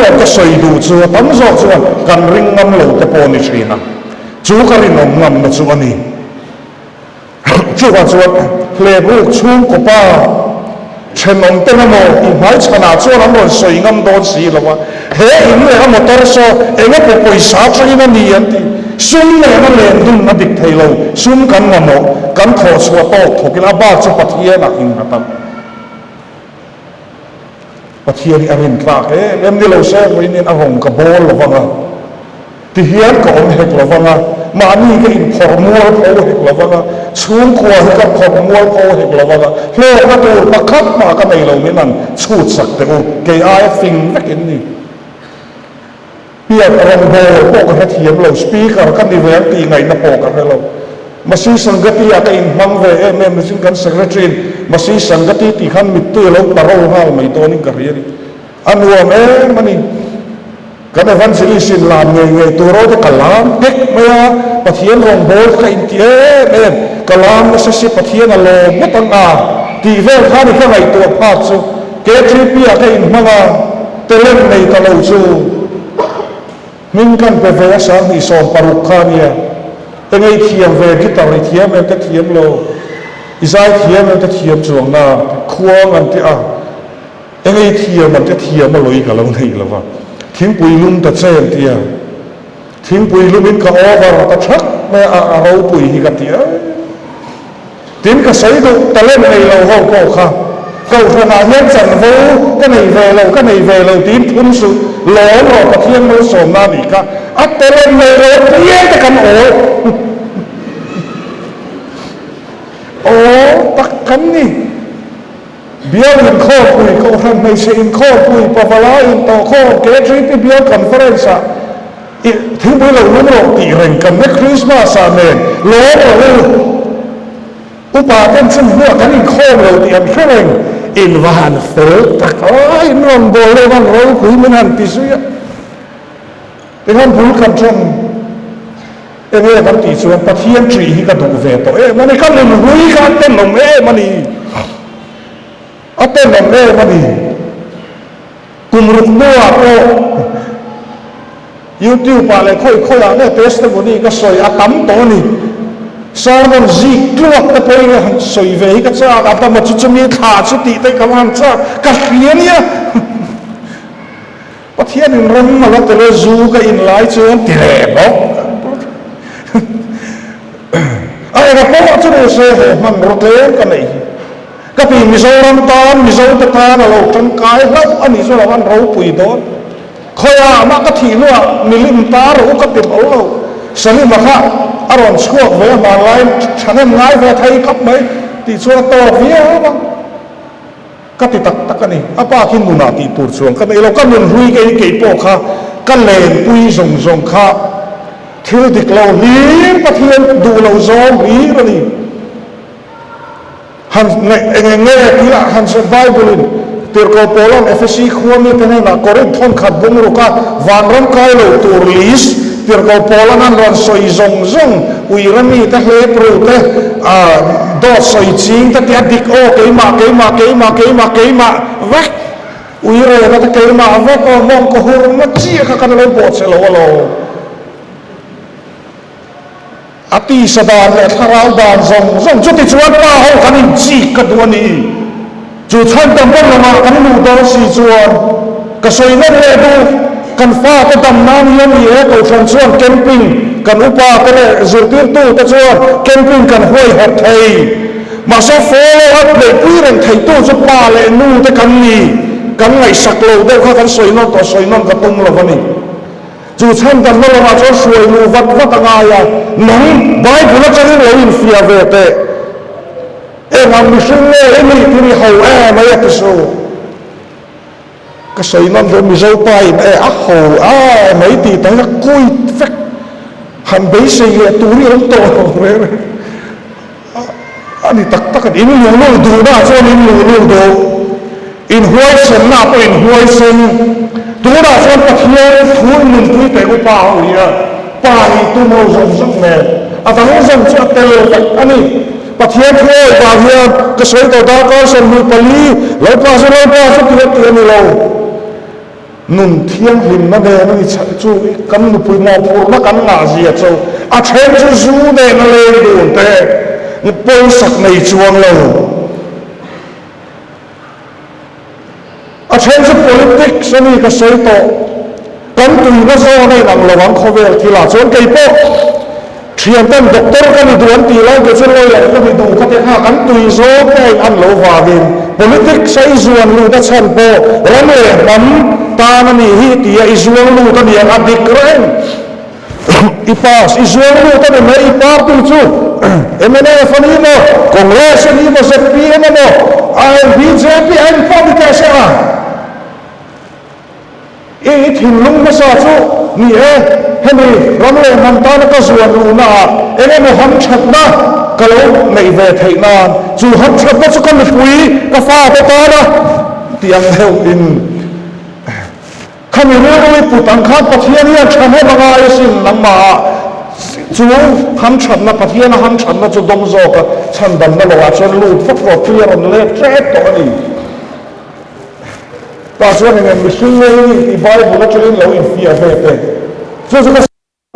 าก็ใส่ดูชัวตั้มสอกชัวกันริงงำเหล่าแต่ปอนิชีนะจูกันริงงำนะชัวนี่ชัวชัวเลบุกชูกป้าเช่นนเต้นโมอีหมายชนะชัวนั้นโดนสวยงามโดนสีแล้ววะเฮ้ยอินเลยฮะมอเตอร์โซ่เอ็งก็ไปสาใจนั่นนี่ยันทีซุ่มเนี่ยนั่นเลยดุนนัดิกเทโลซุ่มกันงามกันขอชัวโตถูกกินอาบ้าจุปะเทียนักอินครับปะเทียนอรินทราเอ็มนี่เราเชื่อว่านี่อารมณ์กับโบลหรือว่าที่เฮียนก็อมเหกหรือว่ามานี่ก็อินพอมัวโพเหกหรือว่าชูงขวดกับพอมัวโพเหกหรือว่าเพื่อประตูประคับมากันในเราไม่นั่นชูดสักแต่โอ้เกย์ไอ้ฟิงนักอินนี่เปียกรองโบโปกให้เทียมเราสปีกร์กันดีเวลตีไงนับโปกันให้เรามาซีสังกัติอากินมังเวเอ็มมาซีกันเซกเรตรีมาซีสังกัติที่ขันมิตรเราตะเราห้าไม่ตัวนี้กันเรียนอันว่ามันนี่กันในวันสิลินลามเงยตัวเราจะกลามเด็กเมื่อปะเทียนรองโบกันอินเทียมกลามมาซีปะเทียนอะไรไม่ต้องตีเวลข้านี่แค่ไงตัวพาดซูเกตรีปีอากินมังเตล่นในตะเราซูมิงกันเป็นเวลาสามที่สองปารุคานีแต่ไงเทียมเวกิตาริเทียมมันจะเทียมโลอิสายเทียมมันจะเทียมจวงนาควงอันที่ไงเทียมมันจะเทียมมาลุยกับเราหนีแล้วว่าทิ้งปุยลุ่มตัดเส้นเทียทิ้งปุยลุ่มอินก็ออกมาตัดชักไม่เราปุยที่กันเทียทิ้งก็ใส่ดูแต่เล่นในเราห้องก็ค่ะก็ขนาดนี้จันโวก็ในเวลก็ในเวลทีมพุ่นสุดล้อหลอกประเทียนมือสมนาดีก็อัตเตลนในเรือเทียนแต่กันโอ้ตักกันนี่เบี้ยอินข้อปุยเขาทำไม่ใช่อินข้อปุยปะวลาอินต่อข้อเกตรีที่เบี้ยคอนเฟอเรนซ์ถึงเวลาลุ้นโลกตีเร่งกันในคริสต์มาสเมนล้อเลยอุปาเป็นซึ่งหัวกันอินข้อเราเตรียมช่วยอินวานเฟิร์ตะก้อยนอนโบเลยวันเราคุยมันหันติสุยเป็นคนพูดคำชมเอ็งกันติสุยปะเทียนจีฮิกันดูเวทมันนี่กันเลยหุยกันเต้นลงมันนี่เต้นลงมันนี่กุมรุกนัวโอ้ยูทูบอะไรค่อยๆอะไรเทสต์มันนี่ก็สวยตั้มตัวนี่สารมันจีกลัวแต่ไปสวยเวก็จะอาตมาจุดมีขาดสติแต่กำลังจะกัดเขียนเนี่ยปะเทียนรังมาแล้วแต่ละจูก็อินไลน์เชิญตีเล่บไอ้กระป๋องจะได้เสียมันรถเล่นกันเลยก็ปีมิโซรันตานมิโซตะตานเราจังกายแล้วอันนี้ส่วนวันเราปุยโดนคอยมากระถิ่นว่ามิลิมตาเราก็ติดเอาเราสลิมค่ะอารมณ์ชั่วเวมาไล่ฉันง่ายเวไทยกับไหมติดส่วนตัวเวียบ้างก ก็ติดตักกันนี่อาป้าคิดมุนาตีตูดช่วงกันเราก็มันหุยกันกี่ปอกค่ะกันเลนปุยส่งค่ะที่ดิกเราหีประเทศดูเราโจมหีกันนี่ฮันเงี้ยที่ละฮันสบายบุลินเติร์กโปลอนเอฟซีขวามีเป็นนะกอริทอนขัดบุญรุกะวันรังกายเราตัวลิสเติร์กโปลอนนั้นวันสอยซงอุยรัมีแต่เล็บรูแต่ดอสอยจิงแต่ที่ดิกโอเกยมาเวกอุยเรนแต่เกยมาเวกมองก็หูมาเจี๊ยกันเลยบอดเสลวโลอติสดานและทาราวดานส่งจุดที่ชวนป้าเขากันนี่จีกันตัวนี้จุดท่านดำรงมากันนู่ดอสีชวนก็สวยนั่นเลยดูกันฟ้าก็ดำน้ำยังมีตัวชวนชวนแคมปิ้งกันอุปาก็เลยจุดที่ตู้ก็ชวนแคมปิ้งกันห้วยหัดไทยมาโซฟอลอัพเลยพี่เรื่องไทยตู้จะป้าเลยนู่แต่กันนี่กันไงสักโลได้ข้ากันสวยนั่นต่อสวยนั่นกระตุ้งเราคนนี้จูชันกันนั่นเราจะช่วยมูวัดวัดงายน้องใบบุญจะเรื่องอินฟิอาเวเตงานมิชเล่ไม่ที่นี่เขาไม่อยากจะสู้ก็ใส่นั่นโดนมิเจ้าไปเขาไม่ตีแต่ละกุยฟักหันไปเสียตัวนี้ต้องโตเลยอันนี้ตักกันอินลูดูนะช่วงอินลูดูอินหัวเส้นหน้าไปอินหัวเส้นตัวเราชนประเทศทุนมันทุยแต่ก็ป่าเนี่ยป่าอีตัวเราส่งแม่อาตมาส่งจะเตลอันนี้ประเทศเราป่าเนี่ยก็สวยต่อตาก็ส่งมือปลีเราป่าสุดที่เตียนเรานุ่นเที่ยงหิมนั่นเองนี่จู่กันนุปุยมอพูนักกันงาเสียจู่อาเชนจู่เนี่ยนั่นเลยดูแต่นี่เป็นสักในจวงเราอาเช่นส์ politics นี่ก็ใช้ต่อกันตุยก็โซ่ในหลังระวังเขาเวลที่ละส่วนไก่ป๊อกเชียนต้นด็อกเตอร์ก็มีดวนตีแล้วก็จะเลยแหละก็มีดูก็จะฆ่ากันตุยโซ่แก่อันโลวาวิน politics ใช้ส่วนลูกแต่ฉันโปแล้วเนี่ยปั๊มตามันนี่ฮิตีอิส่วนลูกตัวนี้อันดิกเรนอีพาสอิส่วนลูกตัวนี้ไม่อีพาร์ตุจูเอ็มเอเนฟนี่โมคอนเกรสนี่โมเซปีเอ็มโมไอบีเจพีไอพอดีแค่เสียอีถิ่นลุงมาสาธุนี่เห็นไหมรำเลยมันตอนก็ส่วนรูน่าเอ็งไม่หันชัดนะก็เลยไม่เวทีนานจู่หันชัดนะสุกันไม่คุยก็ฟ้าไปตานะเตียงเฮลอินข้ามีเรื่องอะไรปุตังข้าประเทศนี้ฉันให้บางอะไรสิ่งนั้นมาจู่หันชัดนะประเทศนะหันชัดนะจู่ดงโจกฉันดำนั่นหรอฉันรู้ฟุตบอลเพื่อนเล็กแค่ตัวนี้ป่าส่วนอย่างมิสุนเลยที่ใบบุญจะเล่นเราอินฟิอาเวเตจู่ก็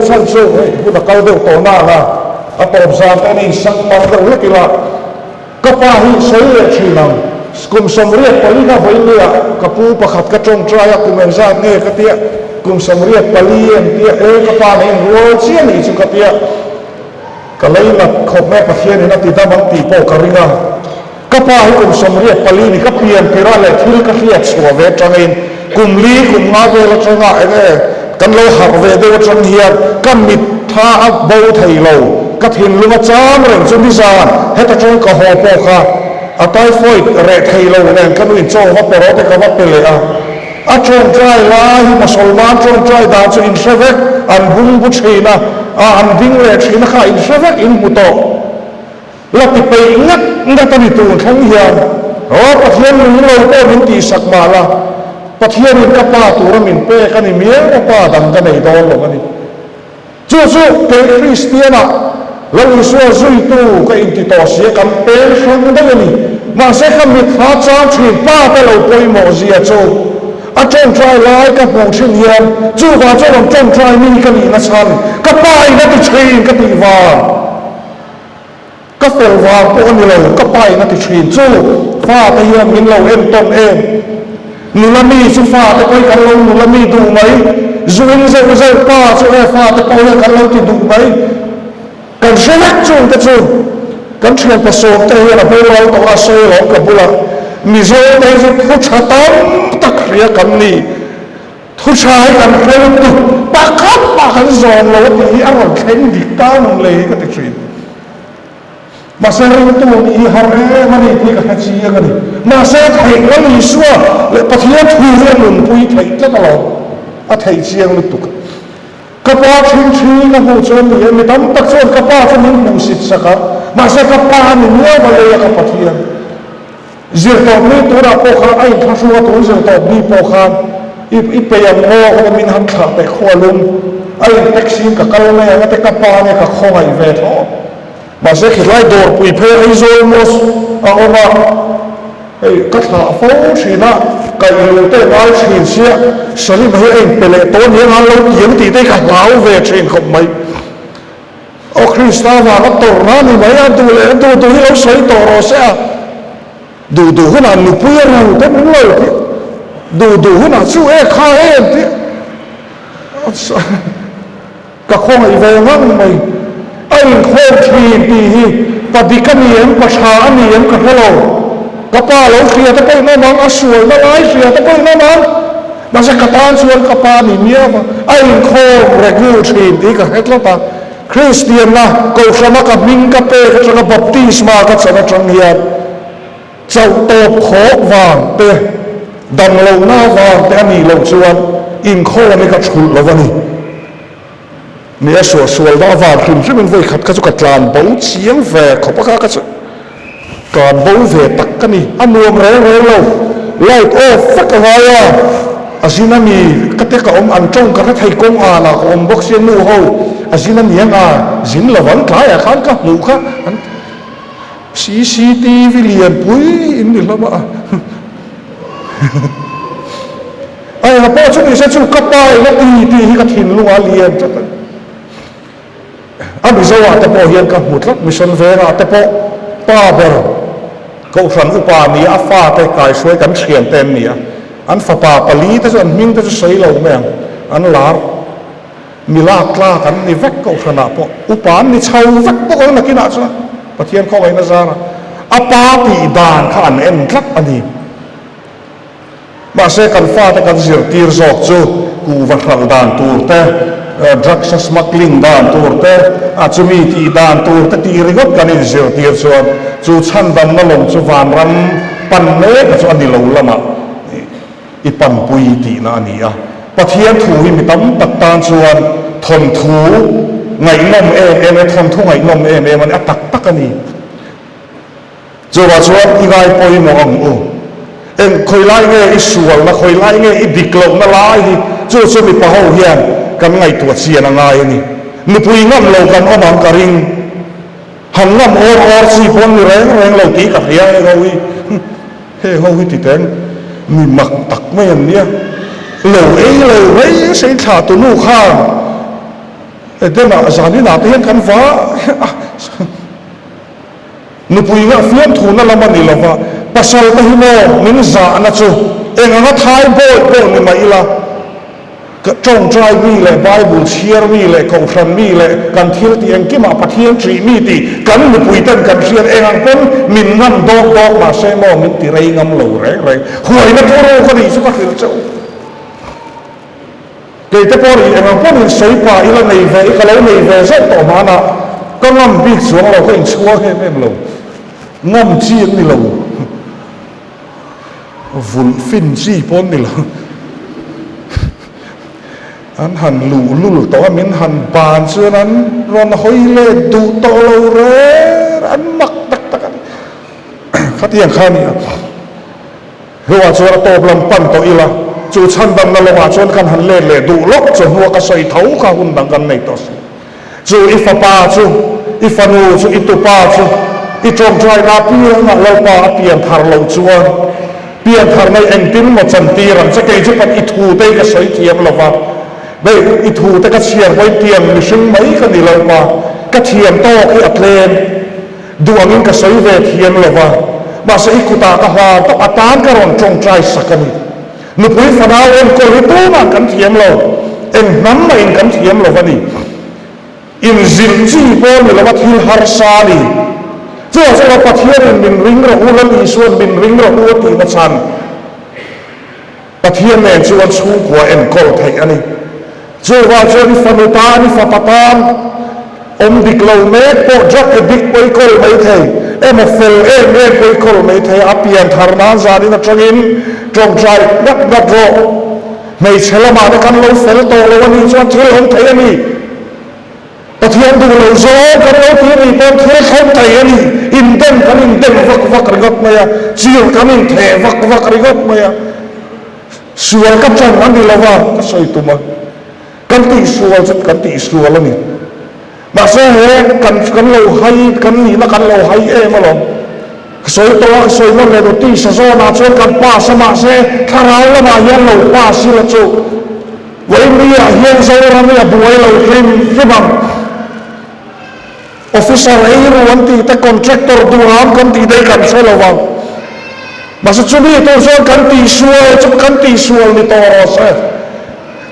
ฉันช่วยบุญเขาเดือดตัวหน้านะอัตโนมัตินี่สังมันก็เล็กละก็ป่าหินสวยเลยชีนังกุมสมเรียกปลีก็ไปเลยกับผู้ประคับกระจงใจกุมเอ็นซาเน่ก็เตี้ยกุมสมเรียกปลีเตี้ยก็ป่าเองรัวเชี่ยนี่สุกเตี้ยก็เลยนัดขบแม่ประเทศนี่นัดติดตามบังตีโปกริงาก็ป่าให้กุมสมเรียกปลีนี่ก็เปลี่ยนที่ร้านเลยที่ก็เรียกสัวเวจังเองกุมลีกุมงาเวลจังไงเนี่ยกันเราหักเวเดวจังเฮียก็มิดท่าอับเบาไทยเราก็ถิ่นลุงจามเรื่องจุนดิซานให้ตะจงก็หอบโปค่ะอาตายฟอยเรทไทยเราเนี่ยกันวินโจว่าปรอแต่ก็ว่าเป็นเลยอาจงใจลายมาสลมานจงใจดาวจะอินเสวกอันบุญบุชีนะอันดิ้งเรชีนะค่ะอินเสวกอินบุโตแล้วติดไปงัดตันตูนทั้งเฮียนประเทศนึงเราก็มินตีสักมาละประเทศนึงก็ป้าตัวมินเป้กันนี่เมียก็ป้าดังกันในดอนหรอกกันนี่จู่ๆเป็นคริสเตียนแล้วอิสราเอลตู้ก็อินติต่อเสียกันเป็นครั้งได้ยังนี่มาเสียกันมิท้าจ้างชีป้าแต่เราไปหมอเสียจู่อาจงใจร้ายกับมองเช่นเฮียนจู่ว่าเจ้าหลงจงใจมีกันนี่นะฉันก็ป้าอีกนัดชีนก็ตีวาก็เฟลวาพวกนี้เราก็ไปนัดชีนจู่ฟ้าตะเฮียนมินเราเอ็มตนเองนุลมีสุฟ้าตะไปกันเรานุลมีดูไหมจุนเจ้าป้าสุเอฟ้าตะไปกันเราที่ดูไหมกันเชื่อจูนก็จูนกันเชื่อประสบแต่เราพวกเราต้องอาศัยเรากับพวกเรามีโซ่ในจุดทุชาตั้งตะเคียกันนี่ทุชายกันเรื่องตุปากขันซองเราที่อารมณ์เข็นดิก้าวมันเลยก็ติดชี mà sẽ ring tu ni har mà ni thì cái gì cái này mà sẽ thấy cái lý số lại bắt hiện thu riêng mình bùi thấy rất là lâu à thấy riêng mình tu cái bao chuyện chuyện cái hồ cho mình mình tắm tắc cho cái bao cho mình bùi xịt sắc mà sẽ cái bao mình nhớ vào đây cái bắt hiện diệt tộc mình tu ra po khan anh thằng số tu diệt tộc đi po khan ít bây giờ ngô cái mình hàng thằng để khoa luôn anh taxi cái này cái bao này cái kho hay về thôi mà sẽ khi lại đồ bùi phê hay rồi mốt ông các thợ phố chỉ là cái yếu tố nói chuyện xe sở lý mấy anh bề lệ tốn những anh lâu kiếm thì đây cả lão về chuyện không mấy ô Christa và các tổ nó thì mấy anh tù lệ tù hiểu sấy tổ rồi sẽ đủ cái nào lục bia rồi tất đúng lời đủ cái nào chú khai em thế các con ấy về ngăn mày anh khôn thì và đi cái niệm và trả niệm cái hello cái ba lâu kia ta coi nó mang asual nó lái kia ta coi nó mang mà sẽ cái tan sual cái ba niệm nhé mà anh khôn regu thì cái hết lo ta Christian là cầu sama cái minh cái pe cái baptisma cái sana trong hiền châu tộc khó vàng pe đằng lâu na vàng te ani lâu sual in khôn này cái chul lo vani nia sual đó vào khi mình về khát cái chỗ cái làm bấu chiếm về có bao cái còn bấu về tắc cái này ăn uống rẻ lâu lại phát cái vai à xin anh cái cái ông ăn trong cái thầy công là ông bốc xuyên nu hầu xin anh xin là vẫn trái khán cái mũ khác CCTV liền búi in đi lắm ạ ai là bao nhiêu sẽ chụp cấp bài nó đi cái thìn luôn liền chắc bây giờ à tập bộ hiện các một lát mission về là tập bộ ba bờ câu chuyện upa mi pha tay cài suy cắn xiên tên mi anh pha pa pali ta anh minh ta sấy lâu mèng anh lá mila kla cắn ni vét câu chuyện nào bộ upa ni chau vét bộ cái là cái nào chứ bắt hiện không ai nó ra apa bị đàn khá anh em lát anh đi mà sẽ cần pha ta cần diệt tir dọc chứ cụ vật hàng đàn tour te drug smuggling dan turte achumi ti dan turte ti rigot kanin zir tir chuan chu chandam na long chu van ram pan ne ka chu ani lo lama I pan pui ti na ani a pathian thu hi mitam tak tan chuan thon thu ngai nom em thon thu ngai nom em an atak tak ani chu wa chuan I ngai poi mo ang u em khoi lai nge I sual na khoi lai nge I diklo na lai hi chu mi pa ho hian kan ngai tu chian angai ani ni pui ngam lo kan omang karing han ngam or si pon ni reng lo ti ka hia he ho ti ten mi mak tak mai an nia lo ei sei tha tu nu kha de ma zani na te kan va ni pui nga fiam thu na lama ni lova pasal ta hi mo min za na chu enga thai bo ni mai la trong trai mi le Bible share mi le câu chuyện mi le kan thil ti ang kima pathian tri mi ti kan ni puitan kan share ang pon min ngam dog ma se mo min ti rei ngam lo re huai na thoro ka ni su ka thil chau ke te pori ang pon in sei pa ila nei ve ka lo nei ve sa to ma na ka ngam bi chuang lo ka in chua he mem lo ngam chi ni lo vun fin chi pon ni lo anh hành lù to mình hành bàn xưa anh ron hoi lên đủ to lâu rồi anh mặc tắc khát tiền khá nè hoa cho to làm pan to ila chú chăn đâm na lo cho kan hành lên đủ lốc cho hoa cái sợi thấu cả hun đằng kan này to chú ifa pa chú ifa nu chú itu pa chú itong trai na pia na lo pa pian thar lo chuan pian thar này anh tin một chân tiram sẽ kể cho bạn itu đây cái sợi thiam lo va đây ít thu ta cái xiên với tiền mình sinh mấy cái gì lâu mà cái thiền to cái ắt lên đuổi những cái sấy về thiền lâu mà sẽ ít ta cái hoa to atan cái rong trong trai sắc cái này nụ quý phật áo em coi tu mà cắn thiền lâu em nắm mà em cắn thiền lâu vậy em zin chi bon là bắt hiu har sa đi chứ là bắt thiền mình ring rồi ulan isuan mình ring rồi ulan thì bắt san bắt thiền này chuan xuống của em coi thấy anh chú vào cho đi phân ta đi phân tan dik lo me po drug addict poi kol mai thei em fel em poi kol mai thei apian tharna zani na trangin trong trai gat ro mai chelama na kan lo fel to lo ni chuan thil hom thei ani pathian du lo zo kan lo thi ni pon thil hom thei ani in den vak rigot maya chiu kan in the vak rigot maya sual ka chan ani lawa ka soi tuma kan ti sual chat kan ti sual ani mà sẽ cần lâu hay cần gì nó cần lâu hay em mà lòng soi to soi nó về đầu tiên sẽ do nào cho cần pa sẽ mà sẽ thằng nào là mà yên lâu pa xí là chỗ vậy bây giờ hiện giờ là bây giờ buổi lâu thêm cái bằng officer ấy rồi anh thì ta contractor tu ham công ty đây cần sẽ lâu vào mà sẽ chuẩn bị tôi sẽ cần tỷ xua đi to rồi sẽ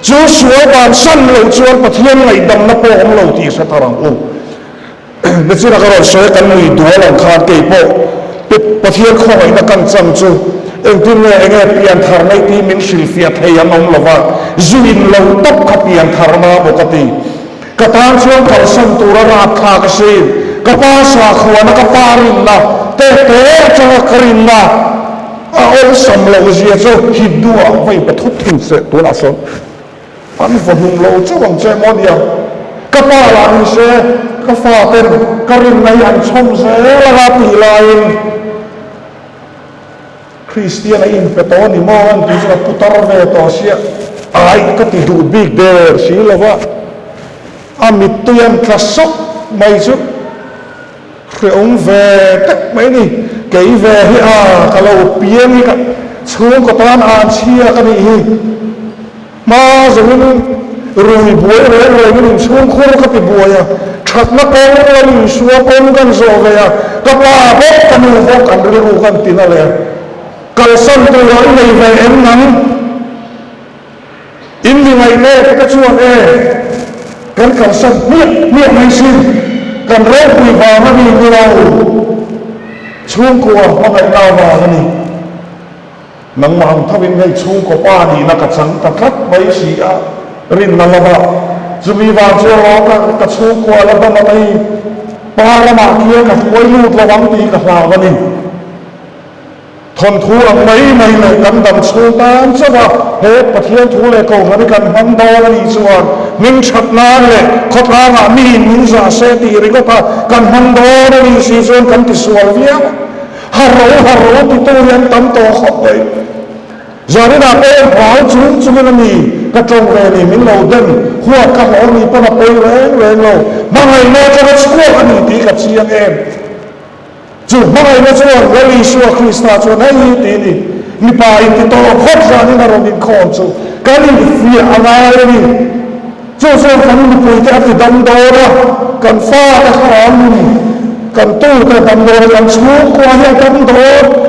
chú suối bàn sân lâu chuan bát thiên này đầm nắp bộ ông lâu thì sẽ thằng u, nên chỉ là cái rồi suối cần người đuổi lòng khan cây bộ, bát thiên không phải là cần chăm chú, em tin nghe pian thar này thì mình xử phạt hay anh ông lova, duin lâu tóc khắp pian thar mà bộ cái gì, cái tan chuan cái sân tu ra thà cái gì, cái pa sa khuan cái pa rin na, te cho cái rin na, ông sầm lâu gì cho hít đua vậy bát hút thình sẽ tu nào xong anh vẫn hùng lâu chứ bằng chơi món gì các bà làm xe các pha tên các rin này anh xong xe là tỷ lại Christian in pe to ni mo an tu sa putar ve to sia ai ka ti du big there si la wa amit tu yan klasok mai chu khreong ve tak mai ni kei ve hi a ka lo piang hi ka chung ko tan an chia ka ni hi mà rồi rồi buổi rồi mình xuống khô cái bị buổi à thật nó có mình xuống conกันrồi vậy à các bà bốc cái mình bốc cái mình bốc cái tin là cái sân tôi nói này về em nắng in như ngày nay cái chuột cái sân miệng hay xin cần rét quỳ vào nó đi như nào xuống cua nó phải đào vào cái này nang mahang thawin ngay chung ko pa ni nakachang taklat may siya rin nalaba zumiwa jo ka chung ko alaba matay para makiya ka huway lut lawang di ka hlawani thon thu ang may le kan dam chung tan chawa he pathian thu le ko ngani kan hang do ni chuan min chat na le khotla nga min za se ti ri ko pa kan hang do ni si chuan kan ti sual via haro ti to yan tam to khop dei giờ đây là em hỏi chúng mình làm gì cái trong về này mình lâu đêm hoa các họ mình bắt đầu về lâu mà ngày nay cho nó xua cái gì tí gặp chị em dù mà ngày nay cho nó lấy xua Christa cho nó như thế này mình phải thì tôi hốt ra nên là rồi mình còn chú cái này vì anh ai đi cho cái mình phải theo thì đâm đồ đó cần pha cái họ mình cần tu cái đâm đồ cần xuống qua cái đâm đồ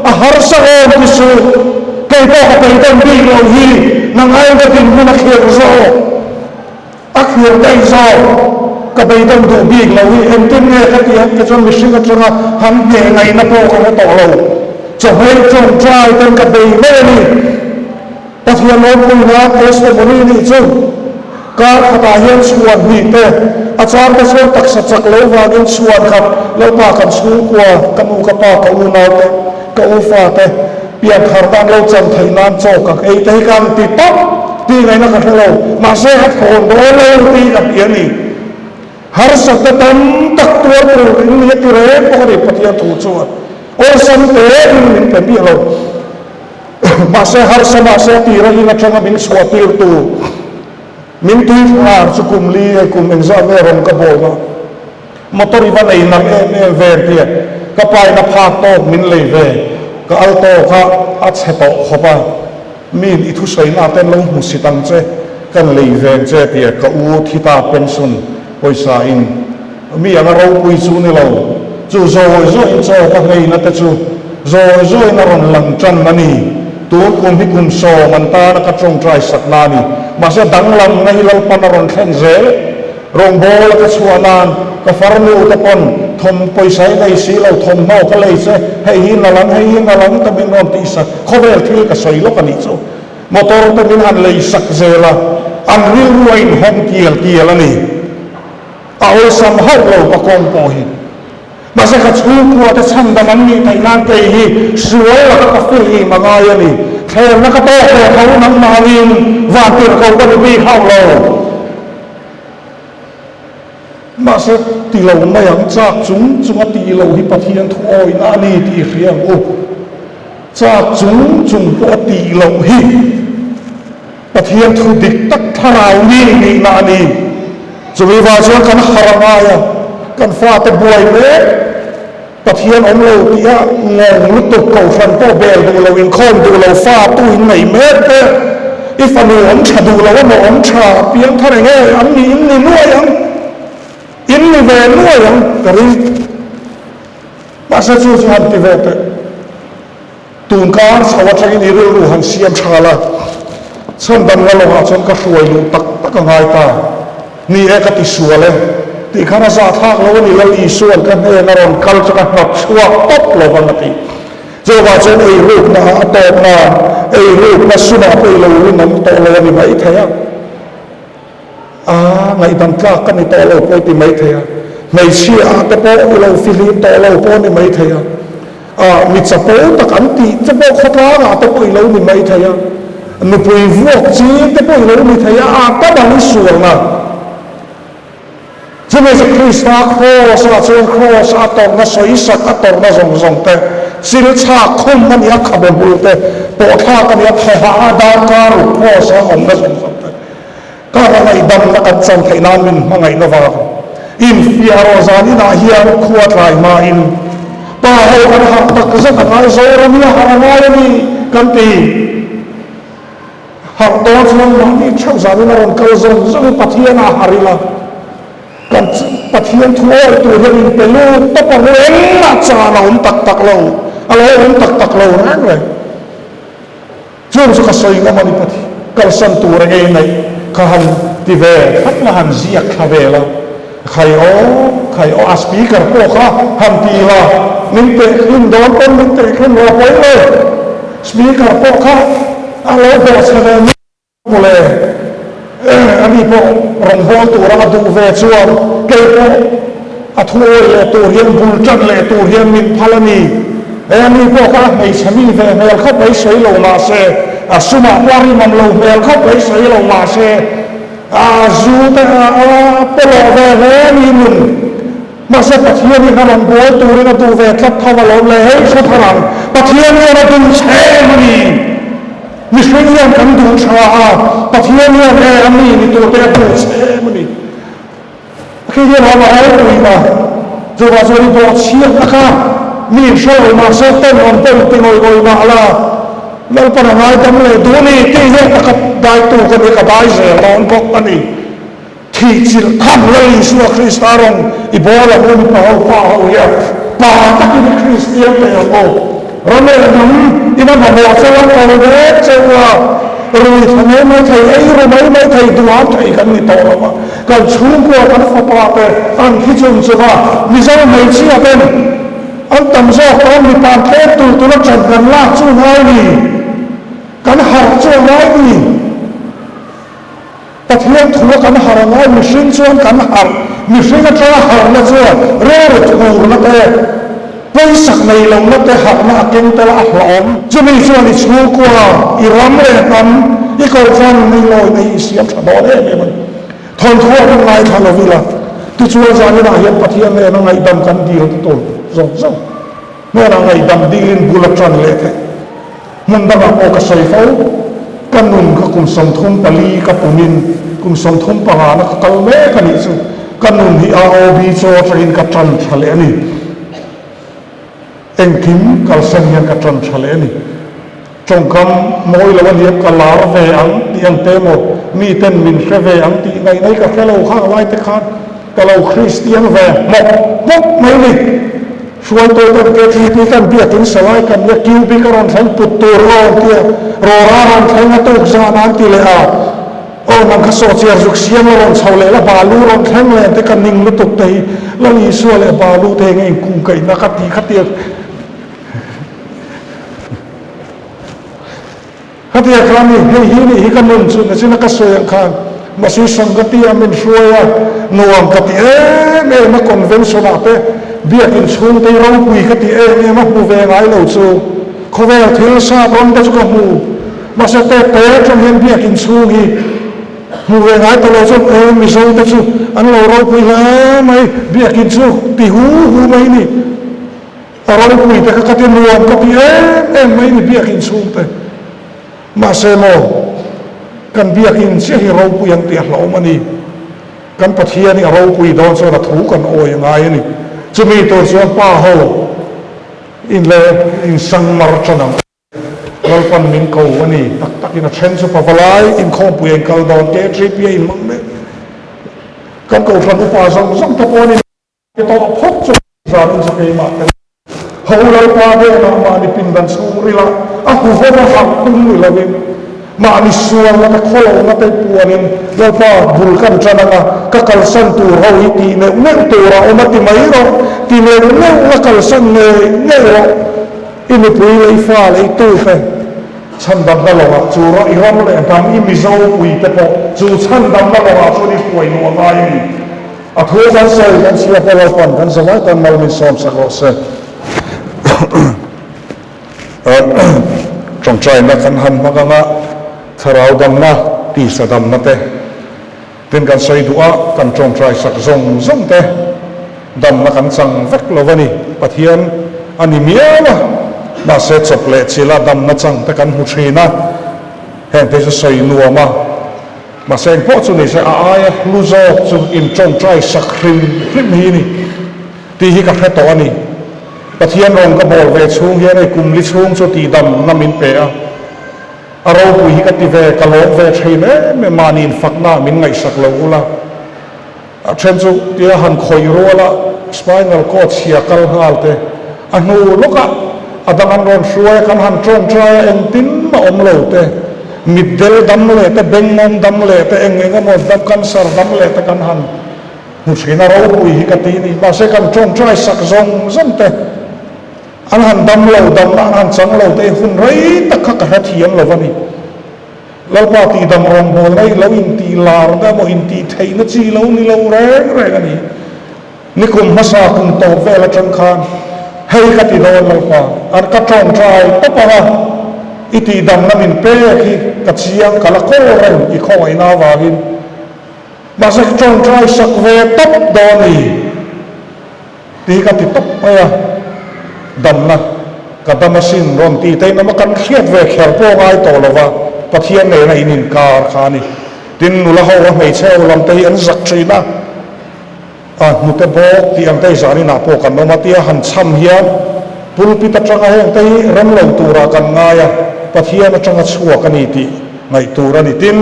har sa em cái sự cái đó cái tên bị lâu hi năng ai cái tình huống khiêu rồi ác khiêu đây rồi cái bây giờ đủ bị lâu hi em tin nghe cái gì cái trong lịch sử cái trong hắn nhẹ ngày nó po cái tổ lâu cho hay trong trai tên cái bây giờ này ta thiên nói cùng nó testimony này chứ các khata hiền suan hi te achar cái số tắc sạch sạch lâu và những suan khắp lâu ta cần xuống qua cái mu cái pa cái u nào te cái u pha te biar hartan lo chan thai nan cho ka ei te kan ti top ti ngai na ka lo ma se hat khon do lo ti ka pi ni har sak ta tam tak tu ru ni ti re ko ri patia thu chuan o sam te min pe bi lo ma se har sama se ti ra ni na changa min swa tir tu min ti har chu kum li kum en za me rom ka bol ma motor iwa nei nam e ver ti ka pai na pha to min le ve ka alto kha acheto khopa min ithu soina ten lo musitang che kan leiveng che tia ka u thita pension poisa in mi anga ro pui chu ni lo chu zo in cho ka ngei na ta chu zo na ron lang chan mani tu kum hi kum so man ta na ka trong trai sak na ni ma se dang lam ngai lo pan ron khen zel rong bol ka chuanan ka farnu ta pon thom poisa nei si lo thom mau ka lei se hei hi na lang ta min ron ti sa khovel thil ka soi lo ka ni chu motor ta min han lei sak zela an ril ruin hom kiel ani เอาสัมหัดเราประกองปอหิมาสักชูกัวแต่ฉันดำมันมีไทยนานเกยสวยแล้วก็ฟิลมาไงนี่แทนนักโตเขาน้ำมาวินว่าตัวเขาก็ไม่เข้าเรามาสักตีเราไม่ยังจากจุงตีเราที่ปะเทียนทอยนานี่ที่เรียงโอ้จากจุงปะตีเราที่ปะเทียนทุดิกตักทาราวนี่นานี่จะมีว่าช่วงกันฮาร์มายกันฟาตบวยเละปะเทียนอมเราที่งงลุตุกเก่าฟันพ่อเบลดูเราอินคอนดูเราฟาตู้หินไหนเม็ดอีฟันดูอมชาดูเราว่าหมอมชาเพียงเท่าไหร่เงี้ยอันนี้อินนี่นู่ยังอินนี่เวนู่ยังกระดิ่งมาเสียชูชันที่เวทตูนการสวัสดิ์นี่รู้หันเสียมชาละฉันดันว่าเราฉันก็ช่วยดูตักง่ายตานี่เอกติสัวเลยที่ข้าราชการเรานี่เราอีส่วนกันเองนรกคัลจะกันนับชัวตบเราวันนี้เจ้าว่าจะไอ้รูปนะตบมาไอ้รูปนะสุนัขไอ้เราน้ำตกเรานี่ไม่เท่ไงดันกล้ากันในตกเราพอที่ไม่เท่ไม่เชื่อแต่พอเราฟิลิปตกเราพอนี่ไม่เท่มิจะพอตะกันตีจะพอขดร้างแต่พอเรานี่ไม่เท่นุปวิวกจีแต่พอเรานี่เท่แต่บางส่วนนะจะไม่ใช่คริสต์มาโคสอาจจะโคสอาตอร์น่าสวยสักอาตอร์น่าสงแต่สิริชาคมมันยักขับบุลแต่ปวดท่ากันยักหาดาการุโคสอาองน่าสงแต่ก็อะไรดำนักจันทร์ไทยนามินมังไงนวาอินฟิอาโรซานีนาฮิอารุขวดไรมาอินป่าให้กันหักตักษะกันไงโซรามีหารามาลีกันตีหักตัวช่วงนี้ช่างสามีนรกกระซงจะปัทยานาฮาริลากันปะเทียนทั่วตัวเรื่องเป็นลูกตบเร่งมาจาเราตักเราอะไรตักเรานั่นเลยช่วงสุขสัยงามันปะทีกันสันตัวเองในข้าหันที่เวทัดมาหันเสียข้าเวลใครเอาสปีกเกอร์พวกข้าหันตีละนิ่งเตะขึ้นโดนต้นนิ่งเตะขึ้นเราไปเลยสปีกเกอร์พวกข้าอะไรบอกเสนอนี่หมดเลยอันนี้พวกรองหัวตัวเราดูเวชวงเกี่ยวกับทั่วเลยตัวเรียนบุญจันเลยตัวเรียนมิตรพลนีอันนี้พวกข้าไม่ใช่มีเวเมลเข้าไปใส่ลงมาเสียสุมาวารีมันลงเมลเข้าไปใส่ลงมาเสียจูแต่ปลอเวเฮมีมุนมาเสียปะเทียนนี่กันบัวตัวเรียนตัวเวทับเท่ามาลงเลยให้สุดพลังปะเทียนนี่เราดูเชมันนี่มิสเรียนกันดูชาปะเทียนเนี่ยอันนี้มีตัวเตะดูเชมันนี่คือที่เราเอาตัวนี้มาจะว่าจะมีตัวเชี่ยนะครับมีโชว์มาเซ็ตเต้นonเต้นติงโอยมาละแล้วปนอะไรจำเลยตัวนี้ที่เนี่ยกับได้ตัวกันเองกับได้เสียตอนพกอันนี้ที่จิตทำเลยสุขคริสต์อารงอีบอลมันเปล่าเนี่ยป่าตะกี้คริสเตียนเปล่าเราเนี่ยนั้นที่นั่นบอกเจ้าว่าเราเนี่ยเจ้าว่ารู้ทำไมไม่ใช่ไอ้รู้ไหมไม่ใช่ตัวใช่กันนี่ต่อมาการชูกว่ากันฟ้าป่าเป็นอันที่จงสุภามิใช่ไม่เชื่อเป็นอันต่ำซอกต้องมีปานเทศตัวนักจัดกันลากจู่ง่ายนี่กันหักจู่ง่ายนี่แต่เที่ยงทั่วกันหักง่ายมีสิ่งส่วนกันหักมีสิ่งที่จะหักนะจู่เรื่องถูกนะแต่ไปสักในลงนักหักมาเก่งแต่ละหลอมจะมีส่วนที่ชูกว่าอีรำเลยกันอีกคนในลอยในเสียบฉบับเนี่ยมันทนทั่วกันไงทางเราวิลาที่ช่วยจานี่นะเห็นปะเทียนเนี่ยนั่งไงดำกันดีตัวส่งเมื่อนั่งไงดำดีนบุลจันเละมันดังออกกระใสเขากันนุ่มก็กุมสมทมปลีกับปุมินกุมสมทมปหานะก็เละกันนี่ซึ่งกันนุ่มที่เอาบีโซจะอินกับจันทะเลนี่เอ็งคิมกัลเซนยันกับจันทะเลนี่จงคำมวยละวันเดียบกับลาเวอังที่ยังเตมมีเต้นมินเชเวอังที่ไงกับแค่เราข้างไว้แต่ขาดแต่เราคริสเตียนแวหมกปุ๊บไม่นี่ช่วยตัวกันเกิดที่กันเบียดถึงสลายกันเนี่ยคิวพิการทั้งปุตตัวร้อนเตี้ยรอร้านทั้งตุกจานันติเลยโอ้มันก็โซเชียลสุขเสียงร้อนเฉาเลยละบาลูร้อนแข็งเลยแต่กันนิ่งลุตุกเตยแล้วอีส่วนเลยบาลูเตงเองกุ้งไก่นักตีขัดเตียขัดเตียครั้งนี้เฮ้ยนี่กันนุ่นสุดนะสินักสวยข้างมาซื้อสังกัดที่อามินช่วย nuam ka ti me ma convention ate bia in chung te ro pui ka ti me ma hu ve ngai lo chu kho ve thil sa ron ta chu ka mu ma se te trong hen bia in chung hi hu ve ngai ta lo chu mi so te chu an lo ro pui la mai bia in chung ti hu mai ni ta ro pui te ka ti nuam ka ti mai ni bia in chung te ma se mo kan bia in se hi ro pui ang ti lo ma ni kan pathia ni ro pui don so na thu kan oi ngai ni chumi to so pa ho in le in sang mar chanam lol pan min ko ani tak tak in a chen so pa valai in khom pui ang kal don te tri pi in mang me kan ko than pa sang ta pon ni ke to phok chu sa rin sa ke ma ho lol pa de na ma ni pin dan su ri la a hu ho ma ha tum ni la wen ma ni suang na kholo na te puanin lol pa bul kan chana ka kal san tu ho hi ti ne tu ra o ma ti mai ro ti ne la kal san ne ro in pui le fa le tu fe chan dam da lo chu ro I ram le dam I mi zo pui te po chu chan dam da lo chu ni pui no ma ni a thu ban sai kan sia pa lo pan kan sa kan mal min som sa lo se trong trai na kan han ma ga tharau dam na ti sa dam na te tin kan sai du'a kan trong trai sak zong te dam na kan sang vek lo vani pathian ani miawa ba se chople chila dam na chang te kan hu thina hen te sai nuama ma sen po chu ni se a aya lu zo chu in trong trai sak hrim hi ni ti hi ka phe to ani pathian rong ka bol ve chung hian ai kum li chung chu ti dam na min pe a aro pui hi ka ti ve ka lo ve thein me manin fakna min ngai sak lo ula a chen chu ti han khoi ro la spinal cord sia kal halte a nu loka adangan ron suai kan han trong trai en tin ma om lo te middel dam le te bengmom dam le te engenga mo dam kan sar dam le te kan han hu sina ro pui hi ka ti ni ba se kan trong trai sak zong te an han dam lo dam na han chang lo te hun rei tak ka ha thiam lo wani lal pa ti dam rom bol nei lo in ti lar da mo in ti thei na chi lo ni lo reng ani ni kum hasa kum to ve la chang khan hei ka ti don lo pa an ka trong trai to pa ha iti dam na min pe ki ka chiang kala ko ren I khoi na wa hin ba se trong trai sak ve top do ni ti ka ti top pa ya dam na ka dam sin ron ti te na ma kan khiat ve kher po ngai to lo wa pathian ne na inin kar khani tin nu la ho wa mei cheu lam te an zak thei na a nu te bo ti ang te zani na po kan no ma ti han cham hian pulpi ta changa heng te ram lo tura kan nga ya pathian atanga chua kan ni ti ngai tura ni tin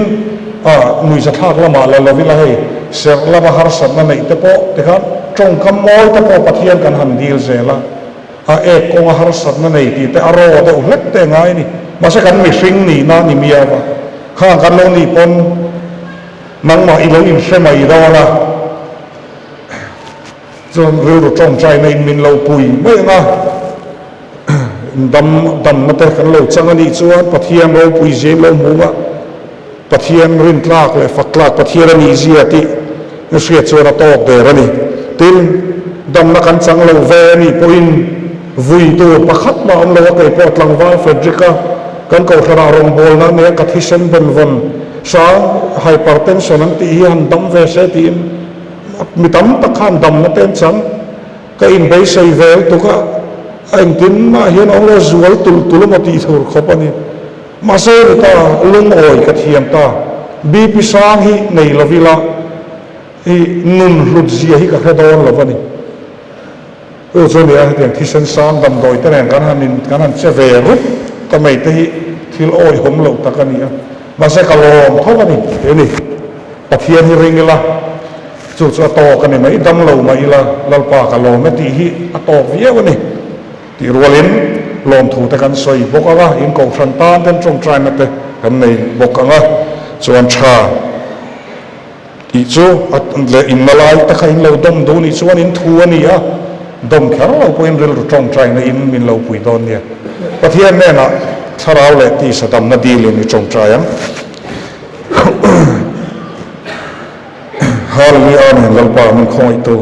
a nui za thak lama la lo vi la hei ser lama har sat na nei te po te khan trong kam moi te po pathian kan han dil zela a ek ko har sat na nei ti te aro te u lek te ngai ni ma se kan mi hring ni na ni mia ba kha kan lo ni pon nang ma I lo in se mai do la zon ru trong trai nei min lo pui me nga dam na te kan lo chang ani chuan pathian ro pui je lo mu wa pathian rin tlak le faklak pathian ani zia ti nu sia chuan to de rani tin dam na kan chang lo ve ni poin vui tu pakhat ma om lo kai pot lang wa fedrika kan ko thara rong bol na ne ka thisen ben von sa hypertension an ti han dam ve se tin mi tam tak khan dam na ten chang ka in bei sei ve tu ka anh tin mà hiện ông là zual tul mà ti thur khop ani ma se ta lung oi ka thiam ta bp sang hi nei lovila hi nun lut zia hi ka khadon lovani o zo ne a tiang thisen sang dam doi ta ren kan han che ve rut ta mai te hi thil oi hom lo ta ka ni a ma se ka lom tho ka ni ni pathian hi ringila chu to ka ni mai dam lo mai la lal pa ka lom ti hi a to vie wa ni ti rualin lom thu te kan soi bok anga in ko than tan ten trong trai na te kan nei bok anga chuan tha ti chu at le in malai ta khain lo dom do ni chuan in thu ani a dom khar lo po in rel trong trai na in min lo pui don nia pathian ne na tharau le ti sadam na dil ni trong trai ang hallelujah ne lalpa min khoi tu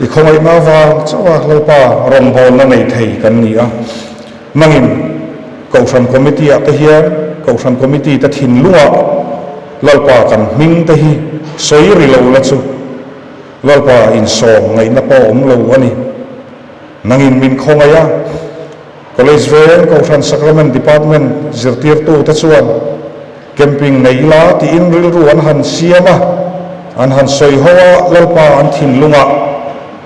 i khoi na wa chawa lalpa rong bol na nei thei kan ni a mangin kausan committee a te hian kausan committee ta thin lunga lalpa kan ming te hi soi ri lo la chu lalpa in som ngai na po lo ani nangin min khongaya college ven kausan sacrament department zirtir tu ta chuan camping nei la ti in ril ru an han siama an han soi hoa lalpa an thin lunga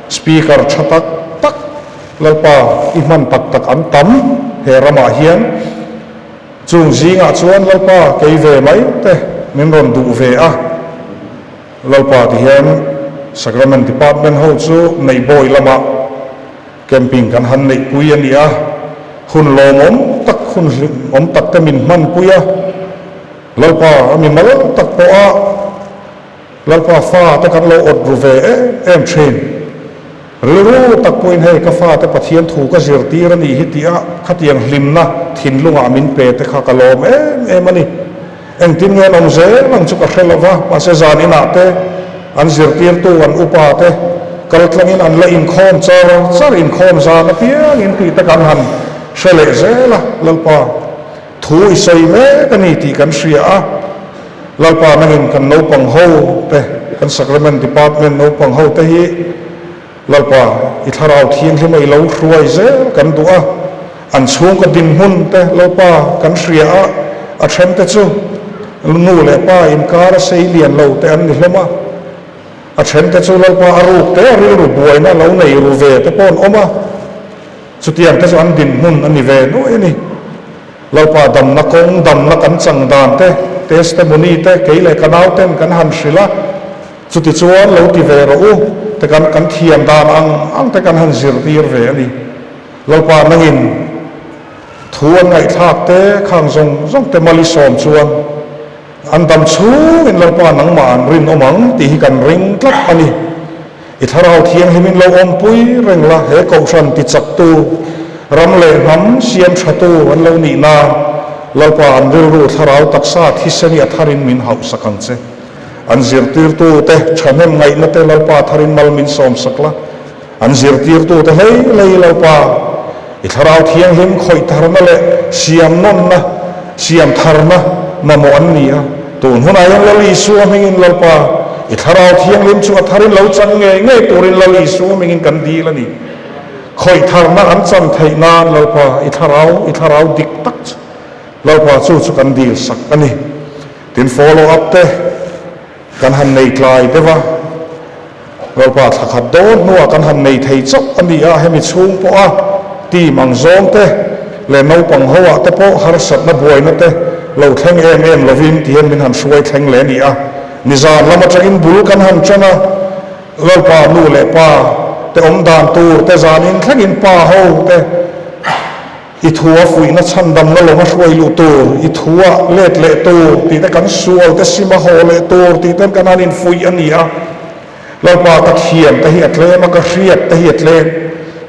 speaker thatak tak lalpa i man tak tak an tam he rama hian chung zinga chuan lalpa kei ve mai te min ron du ve a lalpa ti hian sacrament department ho chu nei boy lama camping kan han nei pui ani a hun lom om tak te min man puya lalpa ami mal tak po a lalpa fa te kan lo od ru ve em train riru tak point he ka fa te pathian thu ka zir tir ani hitia khatiang hlimna thin lunga min pe te kha kalom em ani eng tin ngen om ze mang chu ka khelova pa se zan ina te an zir tir tu an upa te kal tlangin an la in khom char in khom za na piang in ti ta kan han shele ze la lalpa thu i sei me ka ni ti kan ria a lalpa nangin kan no pang ho te kan sacrament department no pang ho te hi lalpa i tharau thiang hi mai lo hruai ze kan du a an chung ka din hun te lalpa kan ria a them te chu nu le pa in kar sei lian lo te an ni hloma a them te chu lalpa aru te ri ru buai na lo nei ru ve te pon oma chu tiang te chu an din hun ani ve no ani lalpa dam na kong dam na kan chang dan te testimony te keile kanau ten kan han srila chu ti chuan lo ti ve ro u te kan thiam dan ang te kan han zir tir ve ani lalpa nangin thuan ngai thak te khang zong te mali som chuan an dam chu in lalpa nang man rin omang ti hi kan ring tlak ani i tharau thiang himin lo om pui reng la he kausan ti chak tu ram le ham siam thatu an lo ni na lalpa an ru tharau taksa thisani atharin min hau sakang che an zirtir tu te thanem ngai na te lalpa tharin mal min som sakla an zirtir tu te hei lei lalpa i tharau thiang him khoi tharna le siam non na siam tharna na mo an ni a tun hunai an lali su mingin lalpa i tharau thiang lim chu atharin lo chan nge turin lali su mingin kan di la ni khoi tharna an chan thei nan lalpa i tharau dik tak lalpa chu kan dil sak ani tin follow up te kan han nei tlai te wa lalpa thakhat don nuwa kan han nei thei chok ani a hemi chung po a ti mang zong te le no pang hoa te po har sat na buai na te lo thleng em lovin ti hen min han suai thleng le ni a nizan lama tangin bul kan han chana lalpa nu le pa te om dan tur te zanin thlengin pa ho te i thua fui na chan dam na loma hruai lu tur i thua let le tur ti te kan sual te sima ho le tur ti ten kan anin fui ani a lalpa ka thiam te hi atle ma ka hriat te hi atle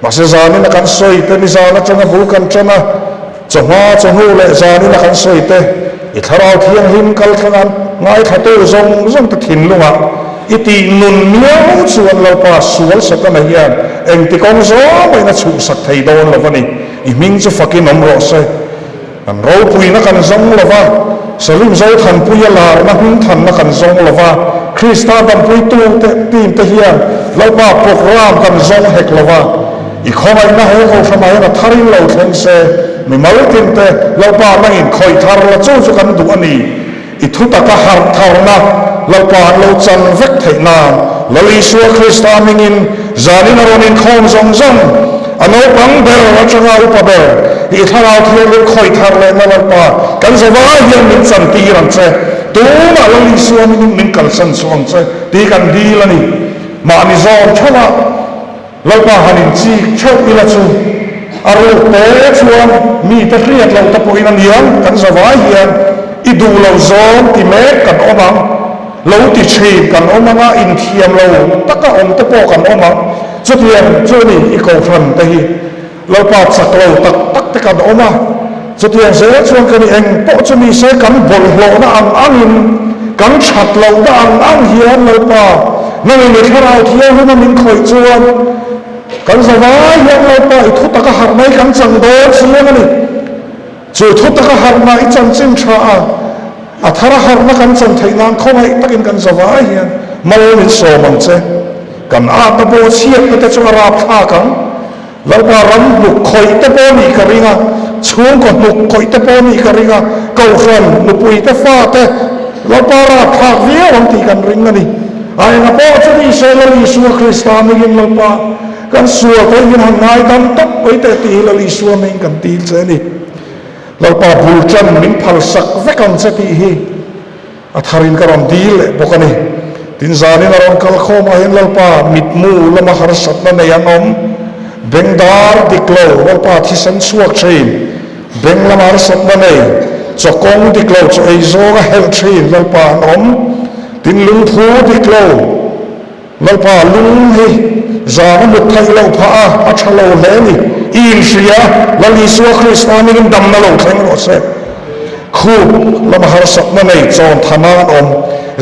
ma se zanin na kan soi te ni zana changa bul kan chana chongu le zanin na kan soi te i tharau thiang him kal thangan ngai thatu zong te thin lunga iti nun miao chuan lalpa sual sakana hian eng ti kong zo mai na chu sak thei don lovani i ming chu fakin om ro se an ro pui na kan zong lova salim zo than puya lar na hun than na kan zong lova krista dam pui tu te tin te hian lalpa program kan zong hek lova i khomai na he ko samai na tharin lo thleng se mi mal tin te lalpa na in khoi thar la chu kan du ani i thu ta ka har thar na lalpa lo chan vek thei na lali su krista mingin zanin aronin khom zong ano pang ber wa changa upa ber i tharau thiang le khoi thar le na lalpa kan zawa hian min chan ti ram che tu ma lali su min kal san song che ti kan di lani ma ni zo thana lalpa hanin chi chok ila chu aru te chuan mi te riat lo ta poin an hian kan zawa hian i du lo zon ti me kan omang lo ti chi kan omanga in thiam lo taka om te po kan omang chutiang chuni i ko fran te hi lalpa chak lo tak te kan oma chutiang se chuan kan eng po chumi se kan bol hlo na ang angin กันฉัดเราด่างอังเฮียนเราป่านั่งในที่เราเที่ยวให้มันคอยจวนกันสบายเฮียนเราป่าทุกตะกหักไม่กันจังโดนเสียกันนี่จู่ทุกตะกหักไม่จังจิ้มชาอัธราหักนักกันจังไทยนางเข้าไปตะกินกันสบายเฮียนมาเลยมิโซมันเจกันอาตะโบเชียก็จะมาราบท่ากันแล้วก็รำบุกคอยตะโบนี่กระริงะช่วงก่อนบุกคอยตะโบนี่กระริงะเก่าฟันลุปุยตะฟ้าเตะแล้วก็ราบท่าเวียวันที่กันริงกันนี่ไอ้นับว่าจะมีเซลล์ลิสัวคริสต์ไม่ยินแล้วป่ะกันสัวก็ยินหันง่ายดันตบไปแต่ตีละลิสัวไม่กันตีเจนี่แล้วป่ะบูจันมินพัลสักเวกันเสตีฮีอัธรินกรำดีเลยบอกกันนี่ทินซานินารอนคัลโคมาเห็นแล้วป่ะมิดมูละมาหารสัตนั่นในยังอมเบงดาร์ดิกโลแล้วป่ะที่สันสวกชีนเบงละมาหารสัตนั่นในจะกงดิกโลจะไอโซกเฮลชีนแล้วป่ะอมทินลุงพูดิกโลแล้วป่ะลุงฮีจามุดไทยเราพาอัชโลเลนี่อินเสียแล้วลิสัวคริสต์มามินดำนั่งแข็งรถเสกคู่ละมาหารสัตนั่นในจอมธนานอม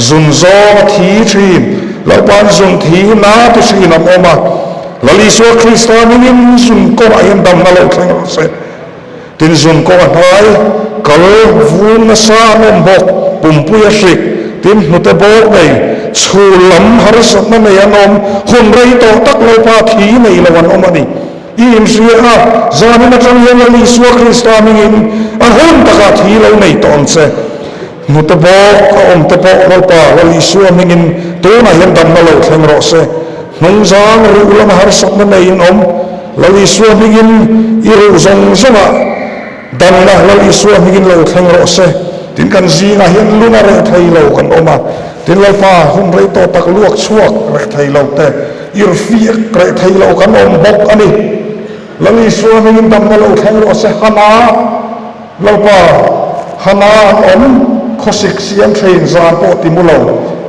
จุนโซทีชีมแล้วปานจุนทีนาตุชีนอมมาลลิสัวคริสต์มินจุนก็อายันดำนั่งแข็งรถเสกตินจุนก็หายกัลฟูนสานอมบกปุ่มปุยสิกตินมุตบกในชูลำหารสัตนั่นในยันอมคนไรโตตักเลยพาทีในละวันอมนี่อินเสียจามินจังยันลลิสัวคริสต์มินอันหุ่นตะกาทีเราในตอนเสมุตบกอมตบกเราป่าลลิสัวมินตัวนั้นยันดำนั่งแข็งรถเสนงจางรูละมหารสัตนั่นในยันอมลลิสัวมินอิรุจงจงะดันนะลลิสัวมินเราแข็งรถเสตินกันจีนะเห็นลุนาเรไทยเรากันออกมาตินเราฟ้าหุ่นไรโตตักลวกชั่วเรไทยเราแต่อิรฟีกเรไทยเรากันอมบกอันนี้แล้วมีส่วนหนึ่งดำเราแข่งรถเสฮานาเราฟ้าฮานาอมขสิกเสียงเทรนซาโปติมุลา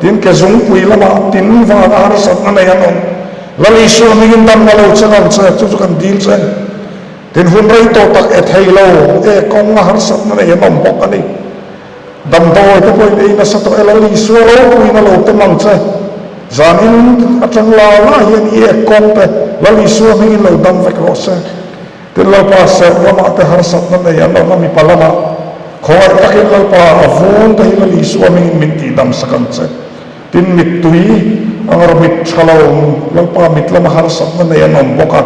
ตินแกจุงปุยละมาตินฟ้าอาริสัตนั่นเองอมแล้วมีส่วนหนึ่งดำเราเสกันเสจุกันดีลเสตินหุ่นไรโตตักไทยเรากองอาริสัตนั่นเองอมบกอันนี้ดำโดยที่พอดีนัสตุเอลลิสวาปุยนาโลเตมังเซจานินอัจฉริยะเฮียนเอกองเตลลิสวามินเราดำเวกโรเซติลลาปาเซวมาเตหารสัตนั่นเองเราไม่พลามาขอให้ตักลลาปาอฟูนเตลลิสวามินมินตีดำสักันเซตินมิตตุยอังรมิตชะลาวลลปามิตละมหารสัตนั่นเองนมบกะ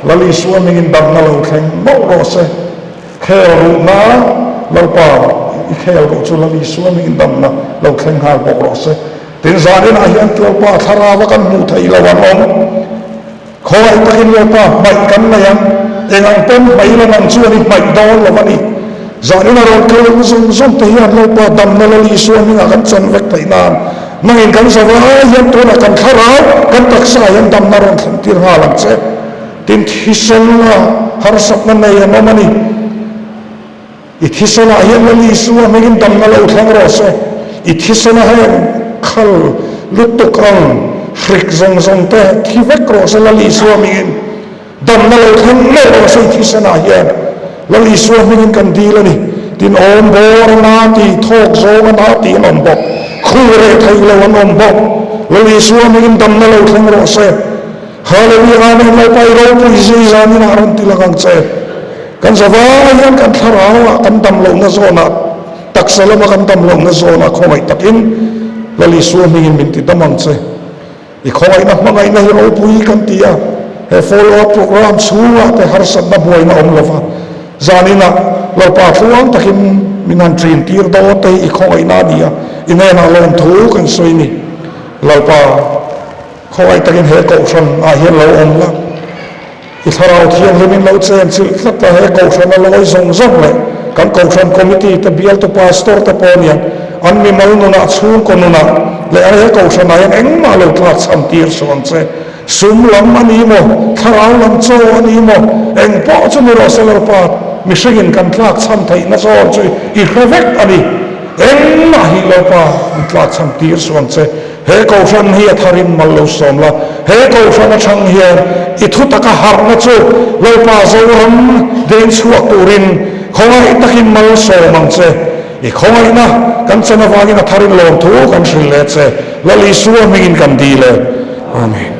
ลลิสวามินดำนาโลแข่งโมโรเซเครุนาลลปาอีกแค่เราจุลลิสัวมินดำนะเราแข่งหาบกรสตินซาดินอายันเราป่าธาราวกันมุทัยละวันอมขอให้ตะกินเราป่าไม่กันนะยังเองอันเป็นไม่ละนังชัวนี่ไม่ดอนละวันนี้ซาดินเราเกิดส่งเทียนเราป่าดำนะลลิสัวมินอากันจันเวกไทยนานนั่งเองกันสบายยันตัวนักันธาราวกันตักสายันดำนะเราตินหาลังเซตินทิศละหารสักนั่นเองมันนี่อิทธิสนาเฮียนลลิสัวไม่กินดำนั่งเราแข่งรถเสอิทธิสนาเฮียนขัลลุตุกังฟริกซงเตะที่เวกรถลลิสัวไม่กินดำนั่งเราแข่งรถเสอิทธิสนาเฮียนลลิสัวไม่กินกันดีแล้วนี่ตินอมโบรนาตีทอกโซกันนาตีนอมบกคู่เรไทยเรานอมบกลลิสัวไม่กินดำนั่งเราแข่งรถเสฮาเลลูยาไม่เราไปเราปุยซีจามินารันติละกังเสกันสบายยังกันทาราวกันดำลงในโซนตักสลามกันดำลงในโซนคงไอ้ตักินลลิสัวมินติดมังเซอีกคงไอ้นักมังไอ้ในเราปุยกันตีอะเฮฟอลล์โปรแกรมชัวแต่หาสัตว์นับไว้นะอมลฟ้าจานินะเราป่าฟัวตักินมินันทรีนตีร์ดอเตอีกคงไอ้นาดีอะอินเนน่าลงถูกันสวยนี่เราป่าคงไอ้ตักินเฮกอชันอาเฮียเราอมละอิสราเอลที่ยังเห็นเราเจนสิลักษณะให้กองชันเราไอ้ส่งเลยกันกองชันคอมมิตี้ตะเบียลตัวพาสตอร์ตะปอนี่อันมีมาลุนนัดซูนคนนุนัดเลยอะไรกองชันนั้นเอ็งมาลุกลัดสัมตีร์ส่วนเจซุ่มลำอันนี้มั้งทาราวลำโจอันนี้มั้งเอ็งพอจะมีรสเลอร์ปามิชิกินกันลัดสัมไทยนั่นส่วนจุยอีกเวกอันนี้เอ็งมาฮิเลอร์ปาลัดสัมตีร์ส่วนเจเฮกอชันเฮียทารินมัลลุสอมละเฮกอชันช่างเฮียอิทุตะกะฮาร์นัจูเลปาโซรัมเดนสวกตูรินคงไอ้ตะกินมัลสอมังเซอีคงไอ้นะ kan chana wangin a tharin lom thu kan hrin le che lali suwa mingin kan di le amen